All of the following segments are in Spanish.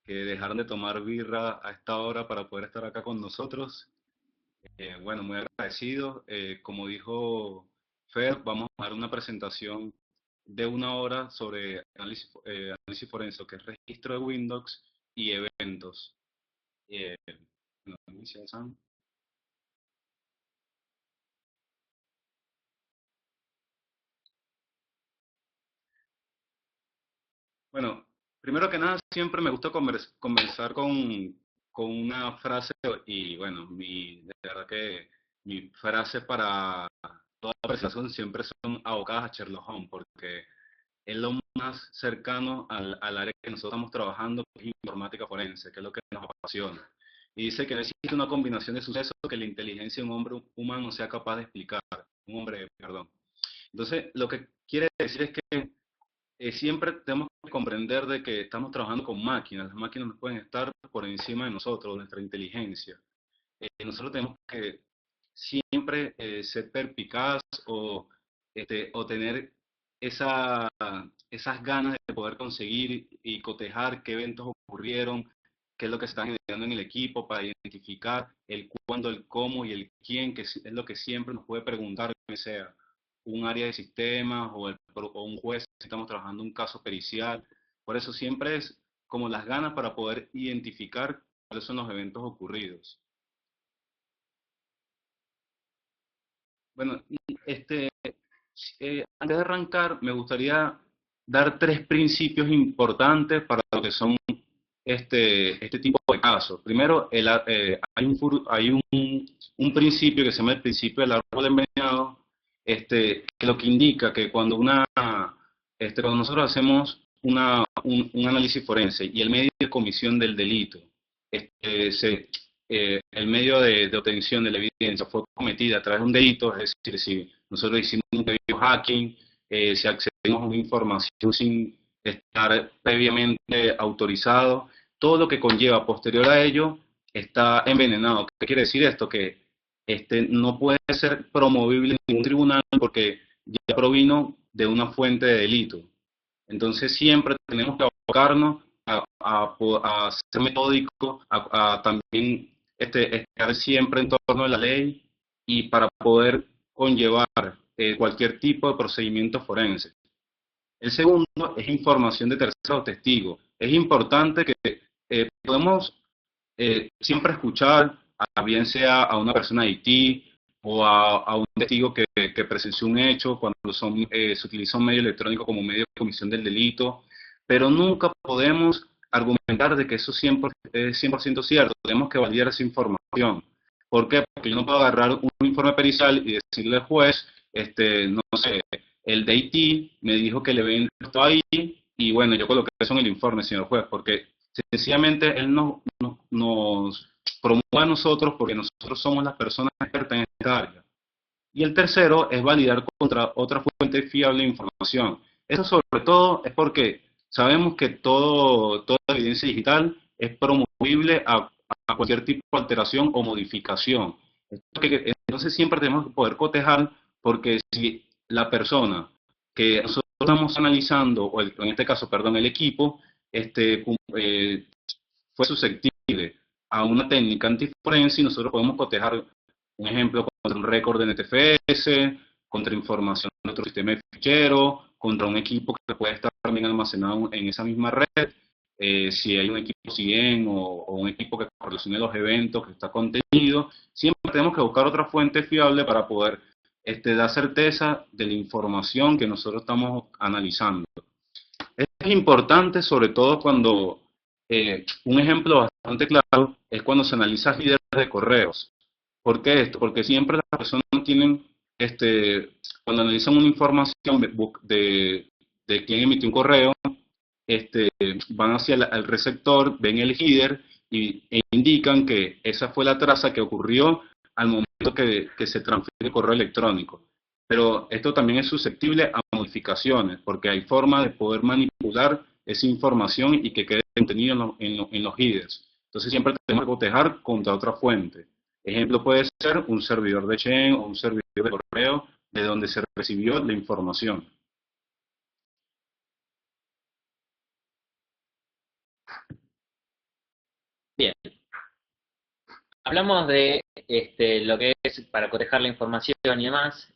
que dejaron de tomar birra a esta hora para poder estar acá con nosotros. Bueno, muy agradecido. Como dijo Fer, vamos a dar una presentación de una hora sobre análisis forense, que es registro de Windows y eventos. Eh, bueno, inicia, Sam. Bueno, primero que nada, siempre me gusta comenzar con una frase y bueno, de verdad que mi frase para toda la presentación siempre son abocadas a Sherlock Holmes, porque es lo más cercano al área que nosotros estamos trabajando, que es informática forense, que es lo que nos apasiona. Y dice que no existe una combinación de sucesos que la inteligencia de un hombre humano sea capaz de explicar, un hombre, perdón. Entonces, lo que quiere decir es que siempre tenemos que comprender de que estamos trabajando con máquinas. Las máquinas no pueden estar por encima de nosotros, de nuestra inteligencia. Nosotros tenemos que siempre ser perspicaz o tener esa, esas ganas de poder conseguir y cotejar qué eventos ocurrieron, qué es lo que se está generando en el equipo para identificar el cuándo, el cómo y el quién, que es lo que siempre nos puede preguntar, que sea un área de sistemas o un juez si estamos trabajando un caso pericial. Por eso siempre es como las ganas para poder identificar cuáles son los eventos ocurridos. Bueno, este, antes de arrancar, me gustaría dar tres principios importantes para lo que son este tipo de casos. Primero, hay un principio que se llama el principio del árbol envenenado, que lo que indica que cuando nosotros hacemos un análisis forense y el medio de comisión del delito, el medio de obtención de la evidencia fue cometida a través de un delito, es decir, si nosotros hicimos un previo hacking, si accedimos a una información sin estar previamente autorizado, todo lo que conlleva posterior a ello está envenenado. ¿Qué quiere decir esto? Que no puede ser promovible en ningún tribunal porque ya provino de una fuente de delito. Entonces siempre tenemos que abocarnos a ser metódico, a también estar siempre en torno a la ley y para poder conllevar cualquier tipo de procedimiento forense. El segundo es información de terceros testigos. Es importante que podemos siempre escuchar, bien sea a una persona de Haití o a un testigo que presenció un hecho cuando se utiliza un medio electrónico como medio de comisión del delito, pero nunca podemos argumentar de que eso es 100% cierto. Tenemos que validar esa información. ¿Por qué? Porque yo no puedo agarrar un informe pericial y decirle al juez, no sé, el de Haití me dijo que el evento estaba ahí y bueno, yo coloqué eso en el informe, señor juez, porque sencillamente él nos promueve a nosotros porque nosotros somos las personas expertas en esta área. Y el tercero es validar contra otra fuente fiable de información. Eso sobre todo es porque sabemos que toda evidencia digital es promovible a cualquier tipo de alteración o modificación. Entonces siempre tenemos que poder cotejar porque si la persona que nosotros estamos analizando, en este caso, perdón, el equipo, eh, fue susceptible a una técnica antiforense y nosotros podemos cotejar, un ejemplo, contra un récord de NTFS, contra información de otro sistema de fichero, contra un equipo que puede estar también almacenado en esa misma red, si hay un equipo CIEM o un equipo que correlacione los eventos que está contenido, siempre tenemos que buscar otra fuente fiable para poder dar certeza de la información que nosotros estamos analizando. Es importante, sobre todo cuando un ejemplo bastante claro es cuando se analiza líderes de correos. ¿Por qué esto? Porque siempre las personas tienen, cuando analizan una información de quién emitió un correo, este, van hacia el receptor, ven el header e indican que esa fue la traza que ocurrió al momento que se transfiere el correo electrónico. Pero esto también es susceptible a modificaciones, porque hay forma de poder manipular esa información y que quede contenido en los headers. Entonces siempre tenemos que cotejar contra otra fuente. Ejemplo puede ser un servidor de Chain o un servidor de correo de donde se recibió la información. Bien, hablamos de lo que es para cotejar la información y demás.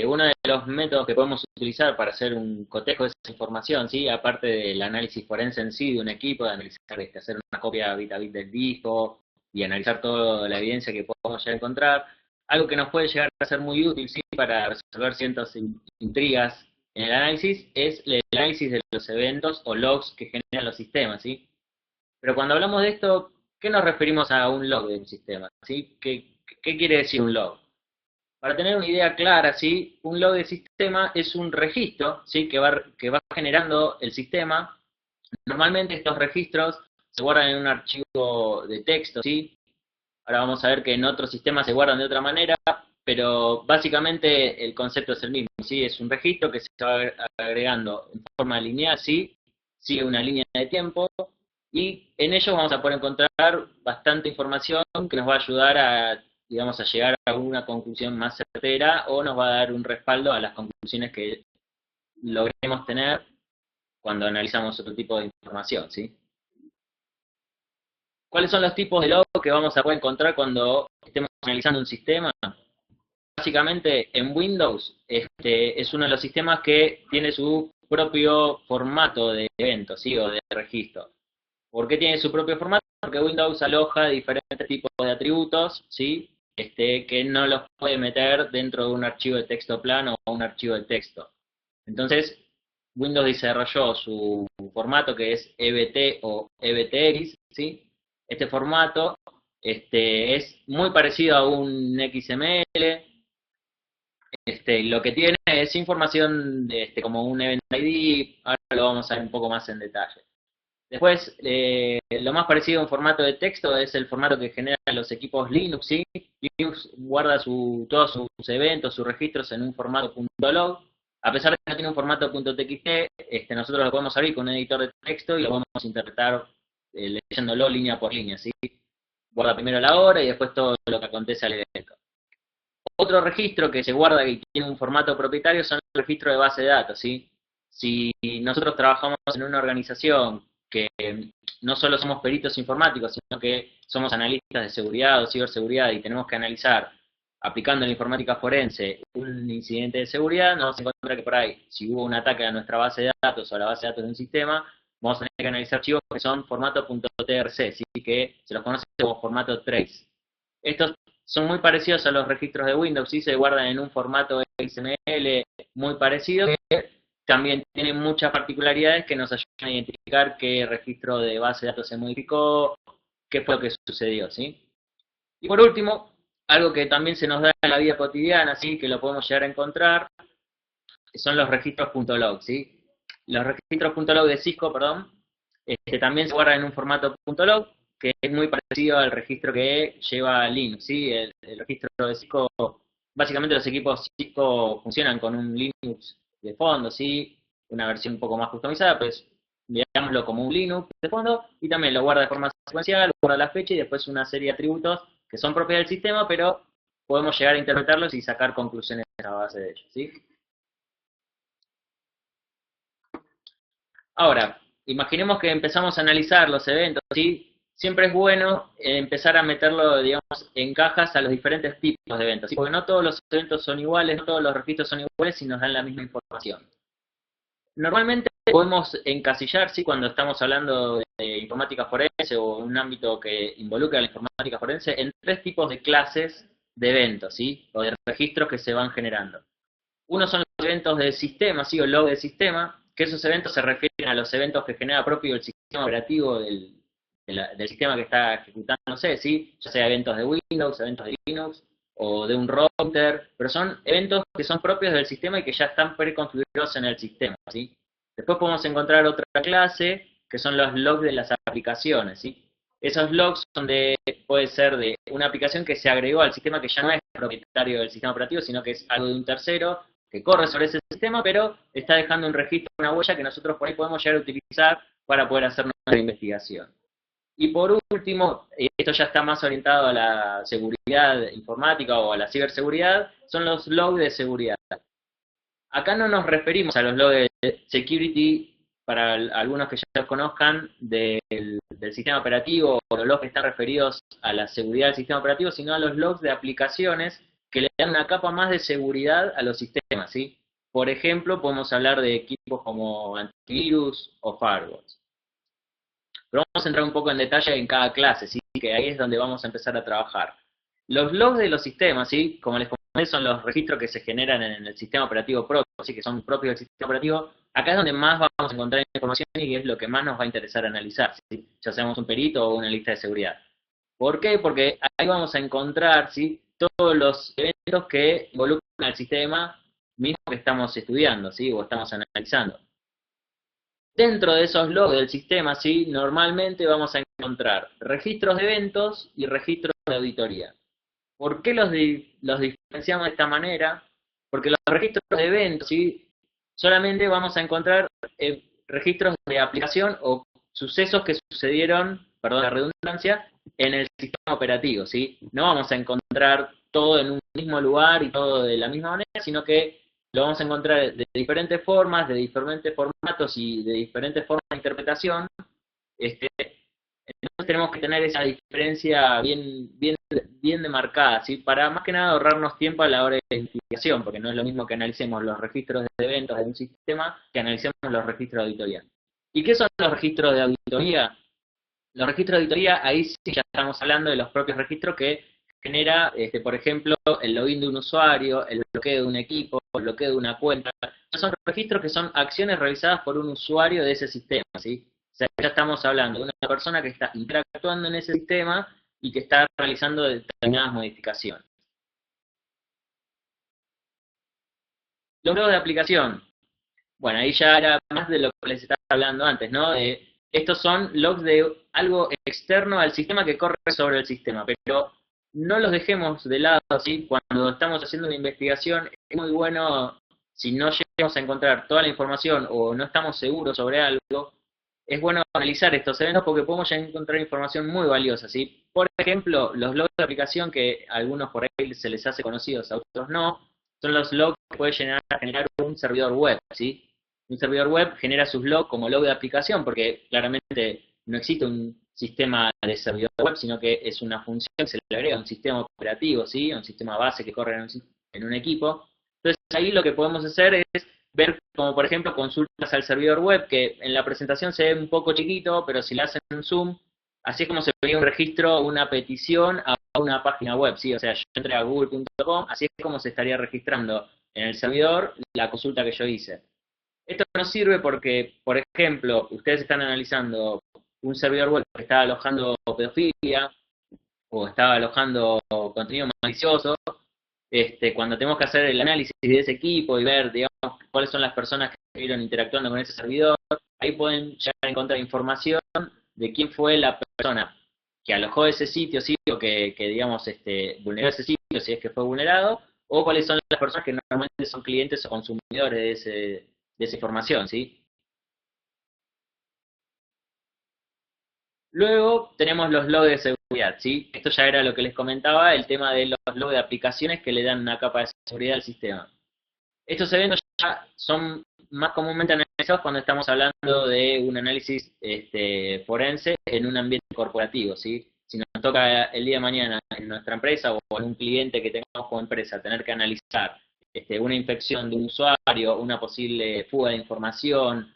Uno de los métodos que podemos utilizar para hacer un cotejo de esa información, ¿sí? Aparte del análisis forense en sí de un equipo, de analizar, hacer una copia bit a bit del disco y analizar toda la evidencia que podemos llegar a encontrar, algo que nos puede llegar a ser muy útil, ¿sí? Para resolver ciertas intrigas en el análisis es el análisis de los eventos o logs que generan los sistemas, ¿sí? Pero cuando hablamos de esto, ¿qué nos referimos a un log de un sistema? ¿Sí? ¿Qué quiere decir un log? Para tener una idea clara, ¿sí? Un log de sistema es un registro, ¿sí? Que va generando el sistema. Normalmente estos registros se guardan en un archivo de texto, ¿sí? Ahora vamos a ver que en otros sistemas se guardan de otra manera, pero básicamente el concepto es el mismo, ¿sí? Es un registro que se va agregando en forma lineal, ¿sí? Sigue una línea de tiempo y en ello vamos a poder encontrar bastante información que nos va a ayudar a, digamos, a llegar a una conclusión más certera o nos va a dar un respaldo a las conclusiones que logremos tener cuando analizamos otro tipo de información, ¿sí? ¿Cuáles son los tipos de log que vamos a poder encontrar cuando estemos analizando un sistema? Básicamente, en Windows es uno de los sistemas que tiene su propio formato de evento, ¿sí? O de registro. ¿Por qué tiene su propio formato? Porque Windows aloja diferentes tipos de atributos, ¿sí? Que no los puede meter dentro de un archivo de texto plano o un archivo de texto. Entonces, Windows desarrolló su formato que es EBT o EBTX, ¿sí? Este formato es muy parecido a un XML. Lo que tiene es información como un Event ID, ahora lo vamos a ver un poco más en detalle. Después, lo más parecido a un formato de texto es el formato que generan los equipos Linux, ¿sí? Linux guarda todos sus eventos, sus registros en un formato .log. A pesar de que no tiene un formato .txt, nosotros lo podemos abrir con un editor de texto y lo podemos interpretar leyéndolo línea por línea, ¿sí? Guarda primero la hora y después todo lo que acontece al evento. Otro registro que se guarda y tiene un formato propietario son los registros de base de datos, ¿sí? Si nosotros trabajamos en una organización que no solo somos peritos informáticos, sino que somos analistas de seguridad o ciberseguridad y tenemos que analizar, aplicando la informática forense, un incidente de seguridad, nos vamos a encontrar que por ahí, si hubo un ataque a nuestra base de datos o a la base de datos de un sistema, vamos a tener que analizar archivos que son formato .trc, ¿sí? Que se los conoce como formato trace. Estos son muy parecidos a los registros de Windows, ¿sí? Se guardan en un formato XML muy parecido, que también tienen muchas particularidades que nos ayudan a identificar qué registro de base de datos se modificó, qué fue lo que sucedió, ¿sí? Y por último, algo que también se nos da en la vida cotidiana, ¿sí? Que lo podemos llegar a encontrar, son los registros .log, ¿sí? Los registros .log de Cisco, perdón, también se guardan en un formato .log, que es muy parecido al registro que lleva Linux, ¿sí? El registro de Cisco, básicamente los equipos Cisco funcionan con un Linux de fondo, ¿sí? Una versión un poco más customizada, pues veámoslo como un Linux de fondo, y también lo guarda de forma secuencial, guarda la fecha y después una serie de atributos que son propios del sistema, pero podemos llegar a interpretarlos y sacar conclusiones a base de ellos, ¿sí? Ahora, imaginemos que empezamos a analizar los eventos, ¿sí? Siempre es bueno empezar a meterlo, digamos, en cajas a los diferentes tipos de eventos, ¿sí? Porque no todos los eventos son iguales, no todos los registros son iguales y nos dan la misma información. Normalmente podemos encasillar, ¿sí? Cuando estamos hablando de informática forense o un ámbito que involucra la informática forense, en tres tipos de clases de eventos, ¿sí? O de registros que se van generando. Uno son los eventos del sistema, ¿sí? O log del sistema, que esos eventos se refieren a los eventos que genera propio el sistema operativo del sistema que está ejecutándose, ¿sí? Ya sea eventos de Windows, eventos de Linux o de un router, pero son eventos que son propios del sistema y que ya están preconfigurados en el sistema, ¿sí? Después podemos encontrar otra clase que son los logs de las aplicaciones, ¿sí? Esos logs puede ser de una aplicación que se agregó al sistema que ya no es propietario del sistema operativo, sino que es algo de un tercero que corre sobre ese sistema, pero está dejando un registro, una huella que nosotros por ahí podemos llegar a utilizar para poder hacer nuestra investigación. Y por último, esto ya está más orientado a la seguridad informática o a la ciberseguridad, son los logs de seguridad. Acá no nos referimos a los logs de security para algunos que ya los conozcan, del sistema operativo o los logs que están referidos a la seguridad del sistema operativo, sino a los logs de aplicaciones que le dan una capa más de seguridad a los sistemas, ¿sí? Por ejemplo, podemos hablar de equipos como antivirus o firewalls. Pero vamos a entrar un poco en detalle en cada clase, ¿sí? Que ahí es donde vamos a empezar a trabajar. Los logs de los sistemas, ¿sí? Como les comenté, son los registros que se generan en el sistema operativo propio, así que son propios del sistema operativo. Acá es donde más vamos a encontrar información y es lo que más nos va a interesar analizar, ¿sí? Ya seamos un perito o una lista de seguridad. ¿Por qué? Porque ahí vamos a encontrar, ¿sí? Todos los eventos que involucran al sistema mismo que estamos estudiando, ¿sí? O estamos analizando. Dentro de esos logs del sistema, ¿sí? Normalmente vamos a encontrar registros de eventos y registros de auditoría. ¿Por qué los diferenciamos de esta manera? Porque los registros de eventos, ¿sí? Solamente vamos a encontrar registros de aplicación o sucesos que sucedieron, perdón la redundancia, en el sistema operativo, ¿sí? No vamos a encontrar todo en un mismo lugar y todo de la misma manera, sino que lo vamos a encontrar de diferentes formas, de diferentes formatos y de diferentes formas de interpretación. Entonces tenemos que tener esa diferencia bien demarcada, ¿sí? Para más que nada ahorrarnos tiempo a la hora de investigación, porque no es lo mismo que analicemos los registros de eventos de un sistema que analicemos los registros de auditoría. ¿Y qué son los registros de auditoría? Los registros de auditoría, ahí sí ya estamos hablando de los propios registros que genera, por ejemplo, el login de un usuario, el bloqueo de un equipo, el bloqueo de una cuenta. Son registros que son acciones realizadas por un usuario de ese sistema, ¿sí? O sea, ya estamos hablando de una persona que está interactuando en ese sistema y que está realizando determinadas modificaciones. Los logs de aplicación. Bueno, ahí ya era más de lo que les estaba hablando antes, ¿no? Estos son logs de algo externo al sistema que corre sobre el sistema, pero no los dejemos de lado, ¿sí? Cuando estamos haciendo una investigación, es muy bueno, si no llegamos a encontrar toda la información o no estamos seguros sobre algo, es bueno analizar estos eventos porque podemos ya encontrar información muy valiosa, ¿sí? Por ejemplo, los logs de aplicación que a algunos por ahí se les hace conocidos, a otros no, son los logs que puede generar un servidor web, ¿sí? Un servidor web genera sus logs como log de aplicación, porque claramente no existe un sistema de servidor web, sino que es una función que se le agrega a un sistema operativo, ¿sí? Un sistema base que corre en un equipo. Entonces ahí lo que podemos hacer es ver como por ejemplo consultas al servidor web, que en la presentación se ve un poco chiquito, pero si le hacen un zoom, así es como se vería un registro, una petición a una página web, ¿sí? O sea, yo entré a google.com, así es como se estaría registrando en el servidor la consulta que yo hice. Esto nos sirve porque, por ejemplo, ustedes están analizando un servidor web que está alojando pedofilia o está alojando contenido malicioso. Cuando tenemos que hacer el análisis de ese equipo y ver, digamos, cuáles son las personas que estuvieron interactuando con ese servidor, ahí pueden llegar a encontrar información de quién fue la persona que alojó ese sitio, sí, o que digamos, vulneró ese sitio, si es que fue vulnerado, o cuáles son las personas que normalmente son clientes o consumidores de esa información, ¿sí? Luego tenemos los logs de seguridad, ¿sí? Esto ya era lo que les comentaba, el tema de los logs de aplicaciones que le dan una capa de seguridad al sistema. Estos eventos ya son más comúnmente analizados cuando estamos hablando de un análisis forense en un ambiente corporativo, ¿sí? Si nos toca el día de mañana en nuestra empresa o en un cliente que tengamos como empresa tener que analizar una infección de un usuario, una posible fuga de información,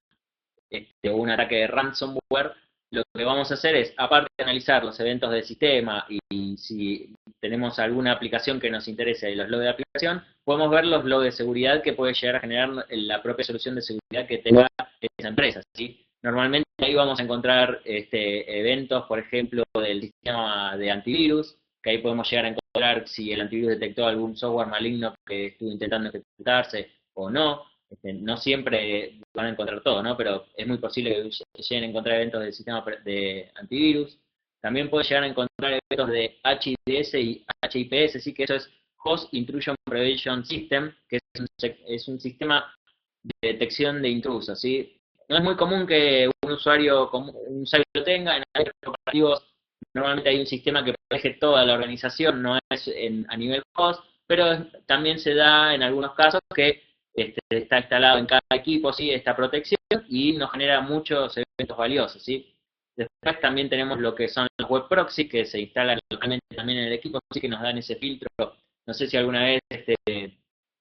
o un ataque de ransomware, lo que vamos a hacer es, aparte de analizar los eventos del sistema y si tenemos alguna aplicación que nos interese y los logs de aplicación, podemos ver los logs de seguridad que puede llegar a generar la propia solución de seguridad que tenga esa empresa, ¿sí? Normalmente ahí vamos a encontrar eventos, por ejemplo, del sistema de antivirus, que ahí podemos llegar a encontrar si el antivirus detectó algún software maligno que estuvo intentando ejecutarse o no. No siempre van a encontrar todo, ¿no? Pero es muy posible que lleguen a encontrar eventos del sistema de antivirus. También puede llegar a encontrar eventos de HIDS y HIPS, sí, que eso es Host Intrusion Prevention System, que es un sistema de detección de intrusos, ¿sí? No es muy común que un usuario lo tenga, en áreas corporativos normalmente hay un sistema que protege toda la organización, no es a nivel host, pero también se da en algunos casos que está instalado en cada equipo, sí, esta protección, y nos genera muchos eventos valiosos, ¿sí? Después también tenemos lo que son los web proxy, que se instalan localmente también en el equipo, así que nos dan ese filtro. No sé si alguna vez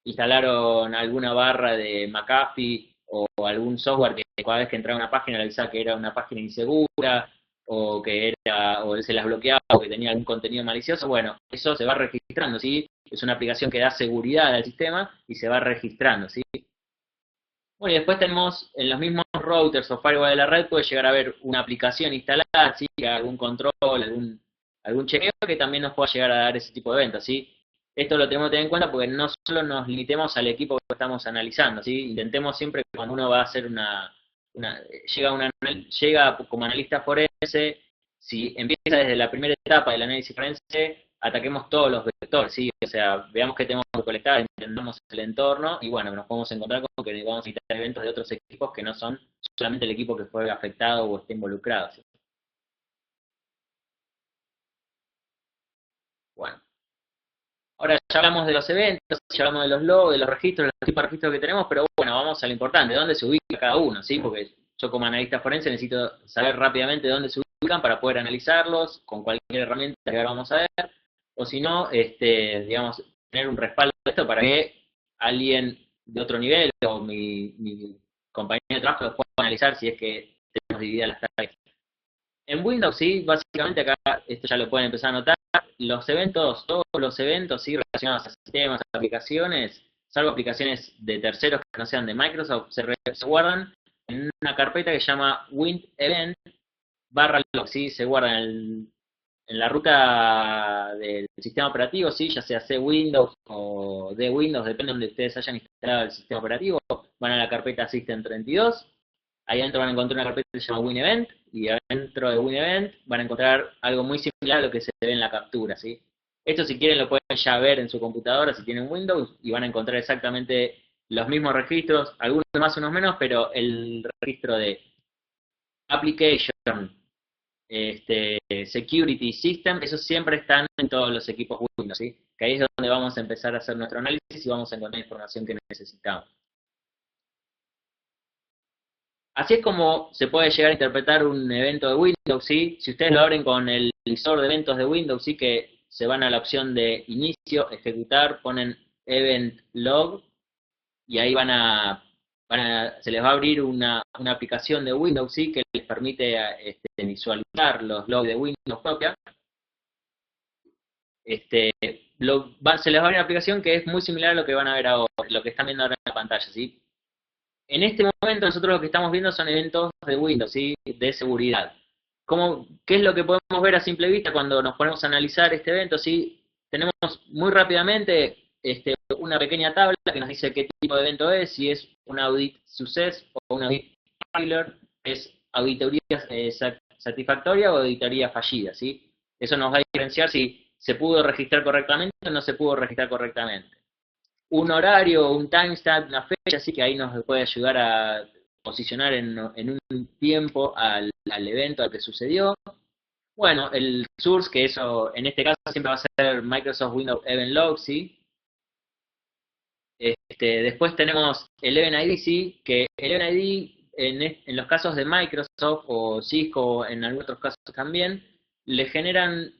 instalaron alguna barra de McAfee o algún software que cada vez que entraba a una página le avisaba que era una página insegura, o que era, o se las bloqueaba, o que tenía algún contenido malicioso. Bueno, eso se va registrando, ¿sí? Es una aplicación que da seguridad al sistema y se va registrando, ¿sí? Bueno, y después tenemos en los mismos routers o firewall de la red puede llegar a haber una aplicación instalada, ¿sí? Algún control, algún chequeo que también nos pueda llegar a dar ese tipo de eventos, ¿sí? Esto lo tenemos que tener en cuenta porque no solo nos limitemos al equipo que estamos analizando, ¿sí? Intentemos siempre que cuando uno va a hacer llega como analista forense, si empieza desde la primera etapa del análisis forense, ataquemos todos los vectores, ¿sí? O sea, veamos qué tenemos que colectar, entendamos el entorno y bueno, nos podemos encontrar con que vamos a necesitar eventos de otros equipos que no son solamente el equipo que fue afectado o esté involucrado, ¿sí? Bueno, ahora ya hablamos de los eventos, ya hablamos de los logos, de los registros, de los tipos de registros que tenemos, pero bueno, vamos a lo importante, dónde se ubica cada uno, ¿sí? Porque yo como analista forense necesito saber rápidamente dónde se ubican para poder analizarlos con cualquier herramienta que ahora vamos a ver, o si no, digamos, tener un respaldo de esto para que alguien de otro nivel o mi compañero de trabajo los pueda analizar si es que tenemos divididas las tareas. En Windows, sí, básicamente acá, esto ya lo pueden empezar a notar, los eventos, todos los eventos, sí, relacionados a sistemas, a aplicaciones, salvo aplicaciones de terceros que no sean de Microsoft, se guardan en una carpeta que se llama WinEvent /log, ¿sí? Se guarda en la ruta del sistema operativo, ¿sí? Ya sea C Windows o D Windows, depende de donde ustedes hayan instalado el sistema operativo, van a la carpeta System32, ahí adentro van a encontrar una carpeta que se llama WinEvent, y adentro de WinEvent van a encontrar algo muy similar a lo que se ve en la captura, ¿sí? Esto si quieren lo pueden ya ver en su computadora si tienen Windows, y van a encontrar exactamente los mismos registros, algunos más, unos menos, pero el registro de Application, Security System, esos siempre están en todos los equipos Windows, ¿sí? Que ahí es donde vamos a empezar a hacer nuestro análisis y vamos a encontrar información que necesitamos. Así es como se puede llegar a interpretar un evento de Windows, ¿sí? Si ustedes lo abren con el visor de eventos de Windows, sí, que se van a la opción de inicio, ejecutar, ponen event log y ahí se les va a abrir una aplicación de Windows, ¿sí? Que les permite visualizar los logs de Windows propia. Se les va a abrir una aplicación que es muy similar a lo que van a ver ahora, lo que están viendo ahora en la pantalla, ¿sí? En este momento nosotros lo que estamos viendo son eventos de Windows, ¿sí? De seguridad. ¿Qué es lo que podemos ver a simple vista cuando nos ponemos a analizar este evento? ¿Sí? Tenemos muy rápidamente una pequeña tabla que nos dice qué tipo de evento es, si es un audit success o un audit failure, es auditoría satisfactoria o auditoría fallida, ¿sí? Eso nos va a diferenciar si se pudo registrar correctamente o no se pudo registrar correctamente. Un horario, un timestamp, una fecha, así que ahí nos puede ayudar a posicionar en un tiempo al evento al que sucedió. Bueno, el source, que eso en este caso siempre va a ser Microsoft Windows Event Log, ¿sí? Después tenemos el Event ID, ¿sí? Que el Event ID en los casos de Microsoft o Cisco, en algunos otros casos también, le generan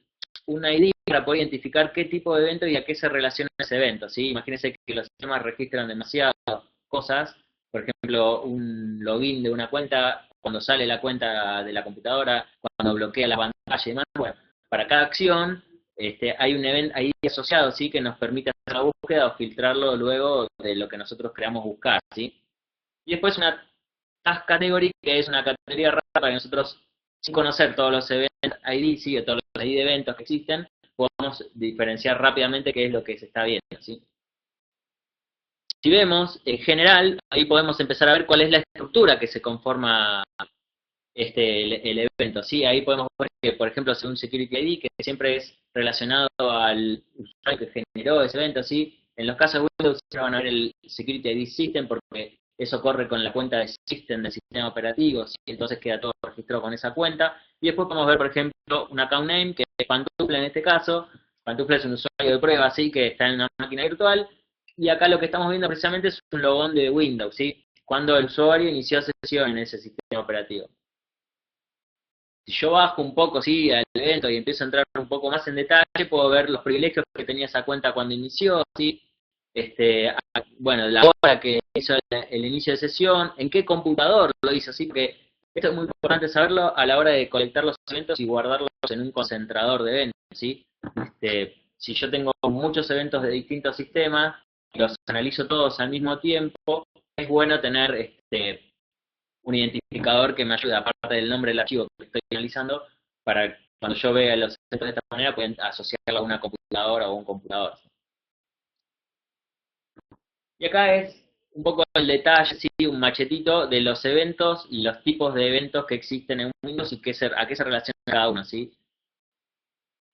un ID para poder identificar qué tipo de evento y a qué se relaciona ese evento, ¿sí? Imagínense que los sistemas registran demasiadas cosas, por ejemplo, un login de una cuenta, cuando sale la cuenta de la computadora, cuando bloquea la pantalla y demás. Bueno, para cada acción hay un event ahí asociado, ¿sí? Que nos permite hacer la búsqueda o filtrarlo luego de lo que nosotros queramos buscar, ¿sí? Y después una task category, que es una categoría rara para que nosotros, sin conocer todos los event ID, ¿sí? O todos los ID de eventos que existen, podamos diferenciar rápidamente qué es lo que se está viendo, ¿sí? Si vemos, en general, ahí podemos empezar a ver cuál es la estructura que se conforma el evento, ¿sí? Ahí podemos ver que, por ejemplo, según Security ID, que siempre es relacionado al usuario que generó ese evento, ¿sí? En los casos de Windows siempre van a ver el Security ID System porque eso corre con la cuenta de System del sistema operativo, ¿sí? Entonces queda todo registrado con esa cuenta. Y después podemos ver, por ejemplo, un account name, que es Pantufla en este caso. Pantufla es un usuario de prueba, ¿sí? Que está en una máquina virtual. Y acá lo que estamos viendo precisamente es un logón de Windows, ¿sí? cuando el usuario inició sesión en ese sistema operativo. Si yo bajo un poco, sí, al evento y empiezo a entrar un poco más en detalle, puedo ver los privilegios que tenía esa cuenta cuando inició, sí, bueno, la hora que hizo el inicio de sesión, en qué computador lo hizo, sí, porque esto es muy importante saberlo a la hora de colectar los eventos y guardarlos en un concentrador de eventos, sí. Si yo tengo muchos eventos de distintos sistemas, los analizo todos al mismo tiempo, es bueno tener un identificador que me ayude, aparte del nombre del archivo que estoy analizando, para cuando yo vea los eventos de esta manera, pueden asociarlo a una computadora o un computador. Y acá es un poco el detalle, ¿sí? Un machetito de los eventos y los tipos de eventos que existen en Windows y a qué se relaciona cada uno, ¿sí?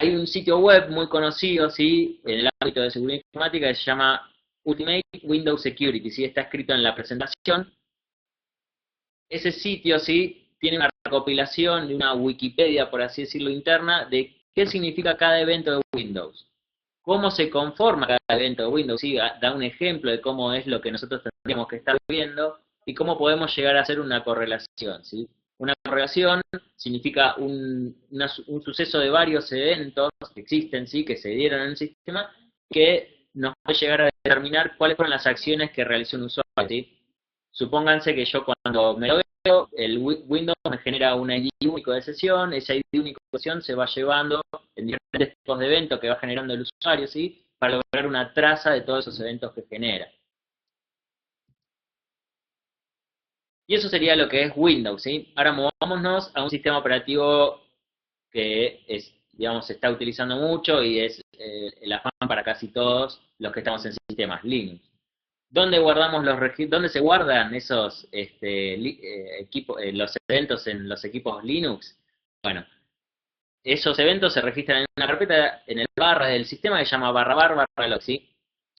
Hay un sitio web muy conocido, ¿sí? En el ámbito de seguridad informática que se llama Ultimate Windows Security, ¿sí? Está escrito en la presentación. Ese sitio, ¿sí? Tiene una recopilación de una Wikipedia, por así decirlo, interna, de qué significa cada evento de Windows. Cómo se conforma cada evento de Windows, ¿sí? Da un ejemplo de cómo es lo que nosotros tendríamos que estar viendo y cómo podemos llegar a hacer una correlación, ¿sí? Una correlación significa un suceso de varios eventos que existen, ¿sí? Que se dieron en el sistema, que nos puede llegar a determinar cuáles fueron las acciones que realizó un usuario, ¿sí? Supónganse que yo cuando me lo veo, el Windows me genera un ID único de sesión, ese ID único de sesión se va llevando en diferentes tipos de eventos que va generando el usuario, ¿sí? Para lograr una traza de todos esos eventos que genera. Y eso sería lo que es Windows, ¿sí? Ahora movámonos a un sistema operativo que es, digamos, se está utilizando mucho y es el afán para casi todos los que estamos en sistemas Linux. ¿Dónde guardamos dónde se guardan esos los eventos en los equipos Linux? Bueno, esos eventos se registran en una carpeta en el barra del sistema que se llama /log, ¿sí?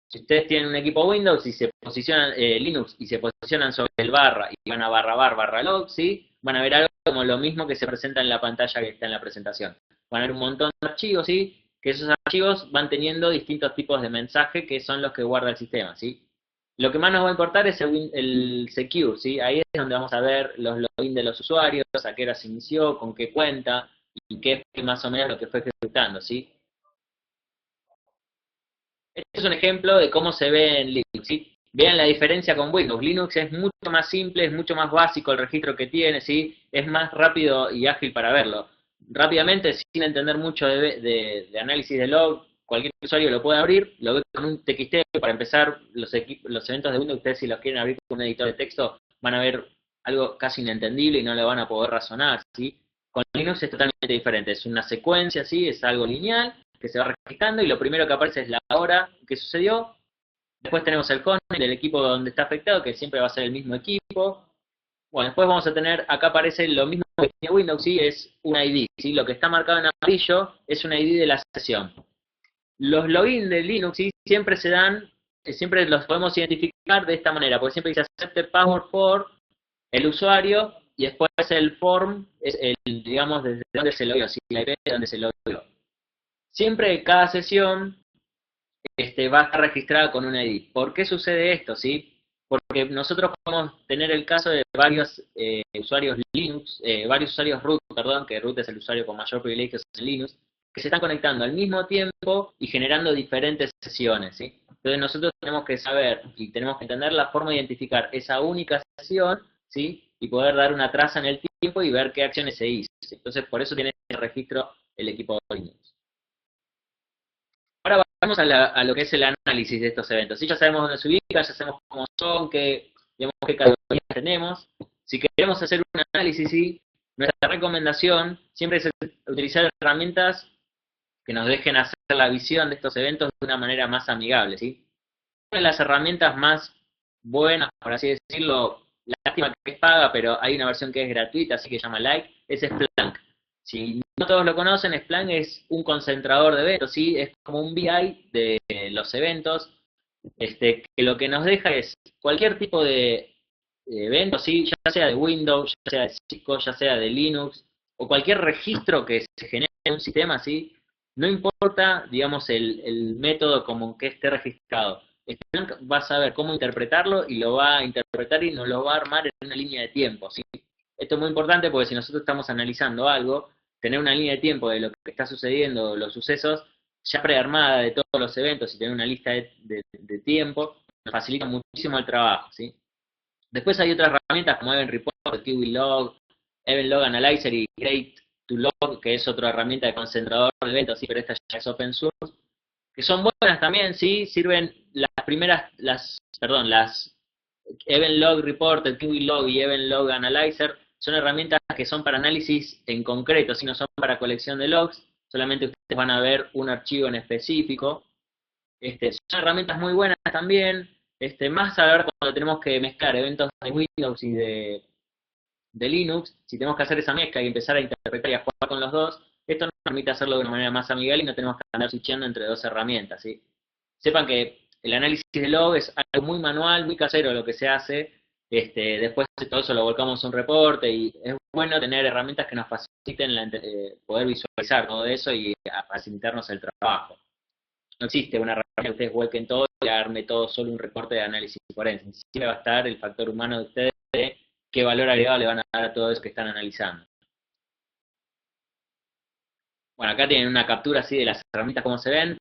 Si ustedes tienen un equipo Windows y se posicionan Linux y se posicionan sobre el barra y van a /log, ¿sí? Van a ver algo como lo mismo que se presenta en la pantalla que está en la presentación. Van a ver un montón de archivos, ¿sí? Que esos archivos van teniendo distintos tipos de mensaje que son los que guarda el sistema, ¿sí? Lo que más nos va a importar es el Secure, ¿sí? Ahí es donde vamos a ver los logins de los usuarios, a qué hora se inició, con qué cuenta, y qué es más o menos lo que fue ejecutando, ¿sí? Este es un ejemplo de cómo se ve en Linux, ¿sí? Vean la diferencia con Windows. Linux es mucho más simple, es mucho más básico el registro que tiene, ¿sí? Es más rápido y ágil para verlo. Rápidamente, sin entender mucho de análisis de log, cualquier usuario lo puede abrir, lo ve con un TXT. Para empezar, los eventos de Windows, ustedes si los quieren abrir con un editor de texto, van a ver algo casi inentendible y no lo van a poder razonar, ¿sí? Con Linux es totalmente diferente, es una secuencia, ¿sí? Es algo lineal que se va registrando y lo primero que aparece es la hora que sucedió. Después tenemos el host del equipo donde está afectado, que siempre va a ser el mismo equipo. Bueno, después vamos a tener, acá aparece lo mismo que tiene Windows, ¿sí? Es un ID, ¿sí? Lo que está marcado en amarillo es un ID de la sesión. Los logins de Linux, ¿sí? Siempre se dan, siempre los podemos identificar de esta manera, porque siempre dice accepted password for el usuario y después el form, es el, digamos, desde donde se logió, ¿sí? La IP de donde se logió. Siempre cada sesión va a estar registrada con un ID. ¿Por qué sucede esto? ¿Sí? Porque nosotros podemos tener el caso de varios usuarios Linux, varios usuarios root, perdón, que root es el usuario con mayor privilegios en Linux, que se están conectando al mismo tiempo y generando diferentes sesiones, ¿sí? Entonces nosotros tenemos que saber y tenemos que entender la forma de identificar esa única sesión, ¿sí? Y poder dar una traza en el tiempo y ver qué acciones se hizo, ¿sí? Entonces por eso tiene el registro el equipo de Linux. Ahora vamos a lo que es el análisis de estos eventos. Si ya sabemos dónde se ubican, ya sabemos cómo son, qué categorías tenemos. Si queremos hacer un análisis, ¿sí? Nuestra recomendación siempre es utilizar herramientas que nos dejen hacer la visión de estos eventos de una manera más amigable, ¿sí? Una de las herramientas más buenas, por así decirlo, lástima que es paga, pero hay una versión que es gratuita, así que se llama Like, es Splunk. Si no todos lo conocen, Splunk es un concentrador de eventos, ¿sí? Es como un BI de los eventos, que lo que nos deja es cualquier tipo de evento, ¿sí? Ya sea de Windows, ya sea de Cisco, ya sea de Linux, o cualquier registro que se genere en un sistema, ¿sí? No importa, digamos, el método como que esté registrado. Splunk va a saber cómo interpretarlo y lo va a interpretar y nos lo va a armar en una línea de tiempo, ¿sí? Esto es muy importante porque si nosotros estamos analizando algo, tener una línea de tiempo de lo que está sucediendo, los sucesos, ya prearmada de todos los eventos y tener una lista de tiempo, nos facilita muchísimo el trabajo, ¿sí? Después hay otras herramientas como Event Report, Kiwi Log, Event Log Analyzer y Great to Log, que es otra herramienta de concentrador de eventos, ¿sí? Pero esta ya es open source, que son buenas también, sí, sirven las Event Log Report, el Kiwi Log y Event Log Analyzer, son herramientas que son para análisis en concreto, si no son para colección de logs, solamente ustedes van a ver un archivo en específico. Son herramientas muy buenas también, más a ver cuando tenemos que mezclar eventos de Windows y de Linux, si tenemos que hacer esa mezcla y empezar a interpretar y a jugar con los dos, esto nos permite hacerlo de una manera más amigable y no tenemos que andar switchando entre dos herramientas, ¿sí? Sepan que el análisis de log es algo muy manual, muy casero lo que se hace, después de todo eso lo volcamos a un reporte y es bueno tener herramientas que nos faciliten poder visualizar todo eso y a facilitarnos el trabajo. No existe una herramienta que ustedes vuelquen todo y arme todo solo un reporte de análisis forense. Siempre va a estar el factor humano de ustedes de qué valor agregado le van a dar a todo eso que están analizando. Bueno, acá tienen una captura así de las herramientas como se ven.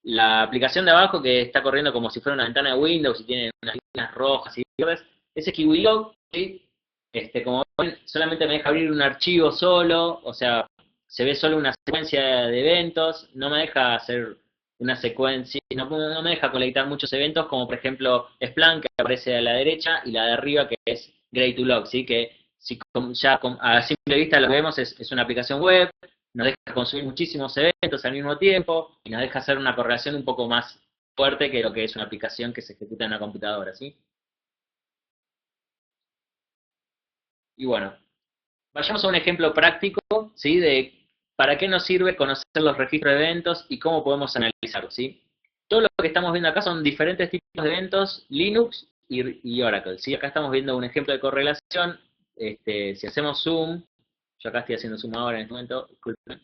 La aplicación de abajo que está corriendo como si fuera una ventana de Windows y tiene unas líneas rojas y verdes, ese es KiwiLog, ¿sí? Como ven, solamente me deja abrir un archivo solo, o sea, se ve solo una secuencia de eventos, no me deja hacer una secuencia, no me deja colectar muchos eventos, como por ejemplo Splunk, que aparece a la derecha, y la de arriba, que es Grey2Log, ¿sí? Que si ya a simple vista lo que vemos es una aplicación web, nos deja consumir muchísimos eventos al mismo tiempo, y nos deja hacer una correlación un poco más fuerte que lo que es una aplicación que se ejecuta en una computadora, ¿sí? Y bueno, vayamos a un ejemplo práctico, ¿sí? De para qué nos sirve conocer los registros de eventos y cómo podemos analizarlos, ¿sí? Todo lo que estamos viendo acá son diferentes tipos de eventos, Linux y Oracle, ¿sí? Acá estamos viendo un ejemplo de correlación. Si hacemos zoom, yo acá estoy haciendo zoom ahora en este momento, disculpen.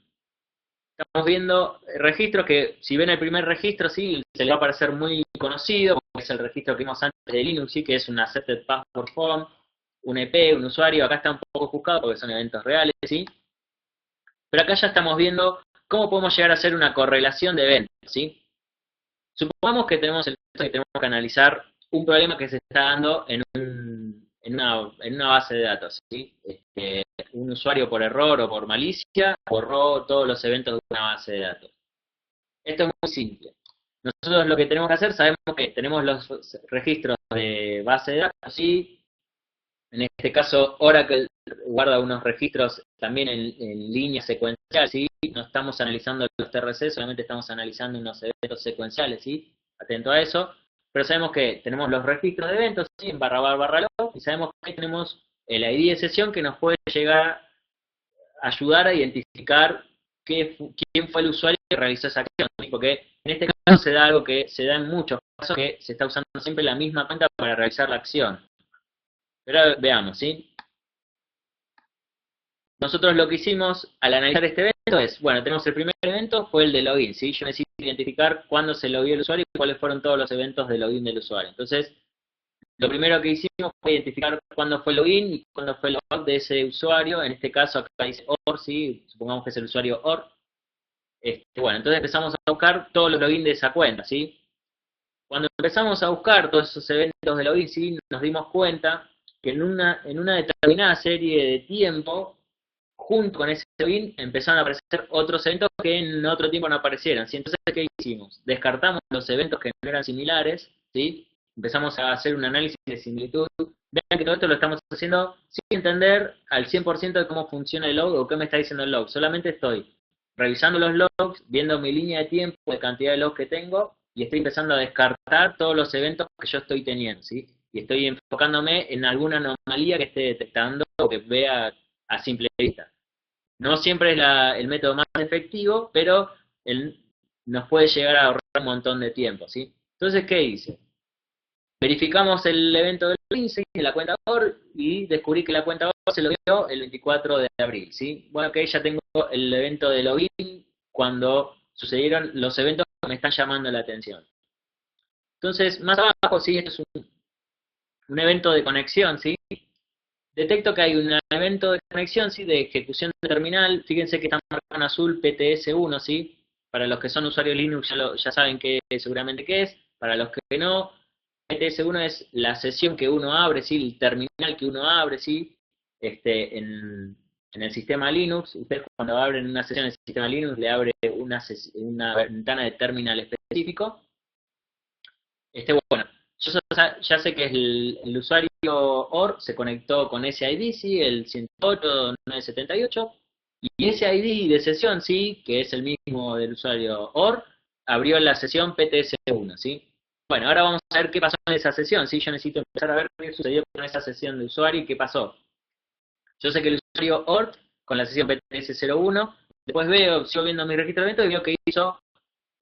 Estamos viendo registros que, si ven el primer registro, sí, se les va a parecer muy conocido, porque es el registro que vimos antes de Linux, sí, que es un Accepted Password Form, un EP, un usuario. Acá está un poco buscado porque son eventos reales, ¿sí? Pero acá ya estamos viendo cómo podemos llegar a hacer una correlación de eventos, ¿sí? Supongamos que tenemos el que tenemos que analizar un problema que se está dando en una base de datos, ¿sí? Un usuario por error o por malicia borró todos los eventos de una base de datos. Esto es muy simple. Nosotros lo que tenemos que hacer, sabemos que tenemos los registros de base de datos, ¿sí? En este caso, Oracle guarda unos registros también en línea secuencial, ¿sí? No estamos analizando los TRC, solamente estamos analizando unos eventos secuenciales, ¿sí? Atento a eso. Pero sabemos que tenemos los registros de eventos, ¿sí? En /log, y sabemos que tenemos el ID de sesión que nos puede llegar a ayudar a identificar quién fue el usuario que realizó esa acción, ¿sí? Porque en este caso se da algo que se da en muchos casos, que se está usando siempre la misma cuenta para realizar la acción. Pero veamos, ¿sí? Nosotros lo que hicimos al analizar este evento es, bueno, tenemos el primer evento, fue el de login, ¿sí? Yo necesito identificar cuándo se logueó el usuario y cuáles fueron todos los eventos de login del usuario. Entonces, lo primero que hicimos fue identificar cuándo fue el login y cuándo fue el log de ese usuario. En este caso, acá dice OR, ¿sí? Supongamos que es el usuario OR. Bueno, entonces empezamos a buscar todos los login de esa cuenta, ¿sí? Cuando empezamos a buscar todos esos eventos de login, ¿sí? Nos dimos cuenta que en una determinada serie de tiempo, junto con ese login, empezaron a aparecer otros eventos que en otro tiempo no aparecieron, ¿sí? Entonces, ¿qué hicimos? Descartamos los eventos que no eran similares, ¿sí? Empezamos a hacer un análisis de similitud. Vean que todo esto lo estamos haciendo sin entender al 100% de cómo funciona el log o qué me está diciendo el log. Solamente estoy revisando los logs, viendo mi línea de tiempo, de cantidad de logs que tengo, y estoy empezando a descartar todos los eventos que yo estoy teniendo, ¿sí? Y estoy enfocándome en alguna anomalía que esté detectando o que vea a simple vista. No siempre es el método más efectivo, pero nos puede llegar a ahorrar un montón de tiempo, ¿sí? Entonces, ¿qué hice? Verificamos el evento del login, ¿sí? En la cuenta OR, y descubrí que la cuenta OR se lo dio el 24 de abril, ¿sí? Bueno, que ya tengo el evento de login cuando sucedieron los eventos que me están llamando la atención. Entonces, más abajo, ¿sí? Esto es un evento de conexión, ¿sí? Detecto que hay un evento de conexión, ¿sí? De ejecución de terminal. Fíjense que está marcado en azul PTS1, ¿sí? Para los que son usuarios Linux ya saben seguramente qué es. Para los que no, PTS1 es la sesión que uno abre, ¿sí? El terminal que uno abre, ¿sí? En el sistema Linux. Ustedes cuando abren una sesión en el sistema Linux le abre una ventana de terminal específico. Bueno, yo ya sé que el usuario OR se conectó con ese ID, ¿sí? El 108.978, y ese ID de sesión, ¿sí? Que es el mismo del usuario OR, abrió la sesión PTS1, ¿sí? Bueno, ahora vamos a ver qué pasó en esa sesión, ¿sí? Yo necesito empezar a ver qué sucedió con esa sesión de usuario y qué pasó. Yo sé que el usuario OR, con la sesión PTS01, después sigo viendo mi registro de eventos y veo que hizo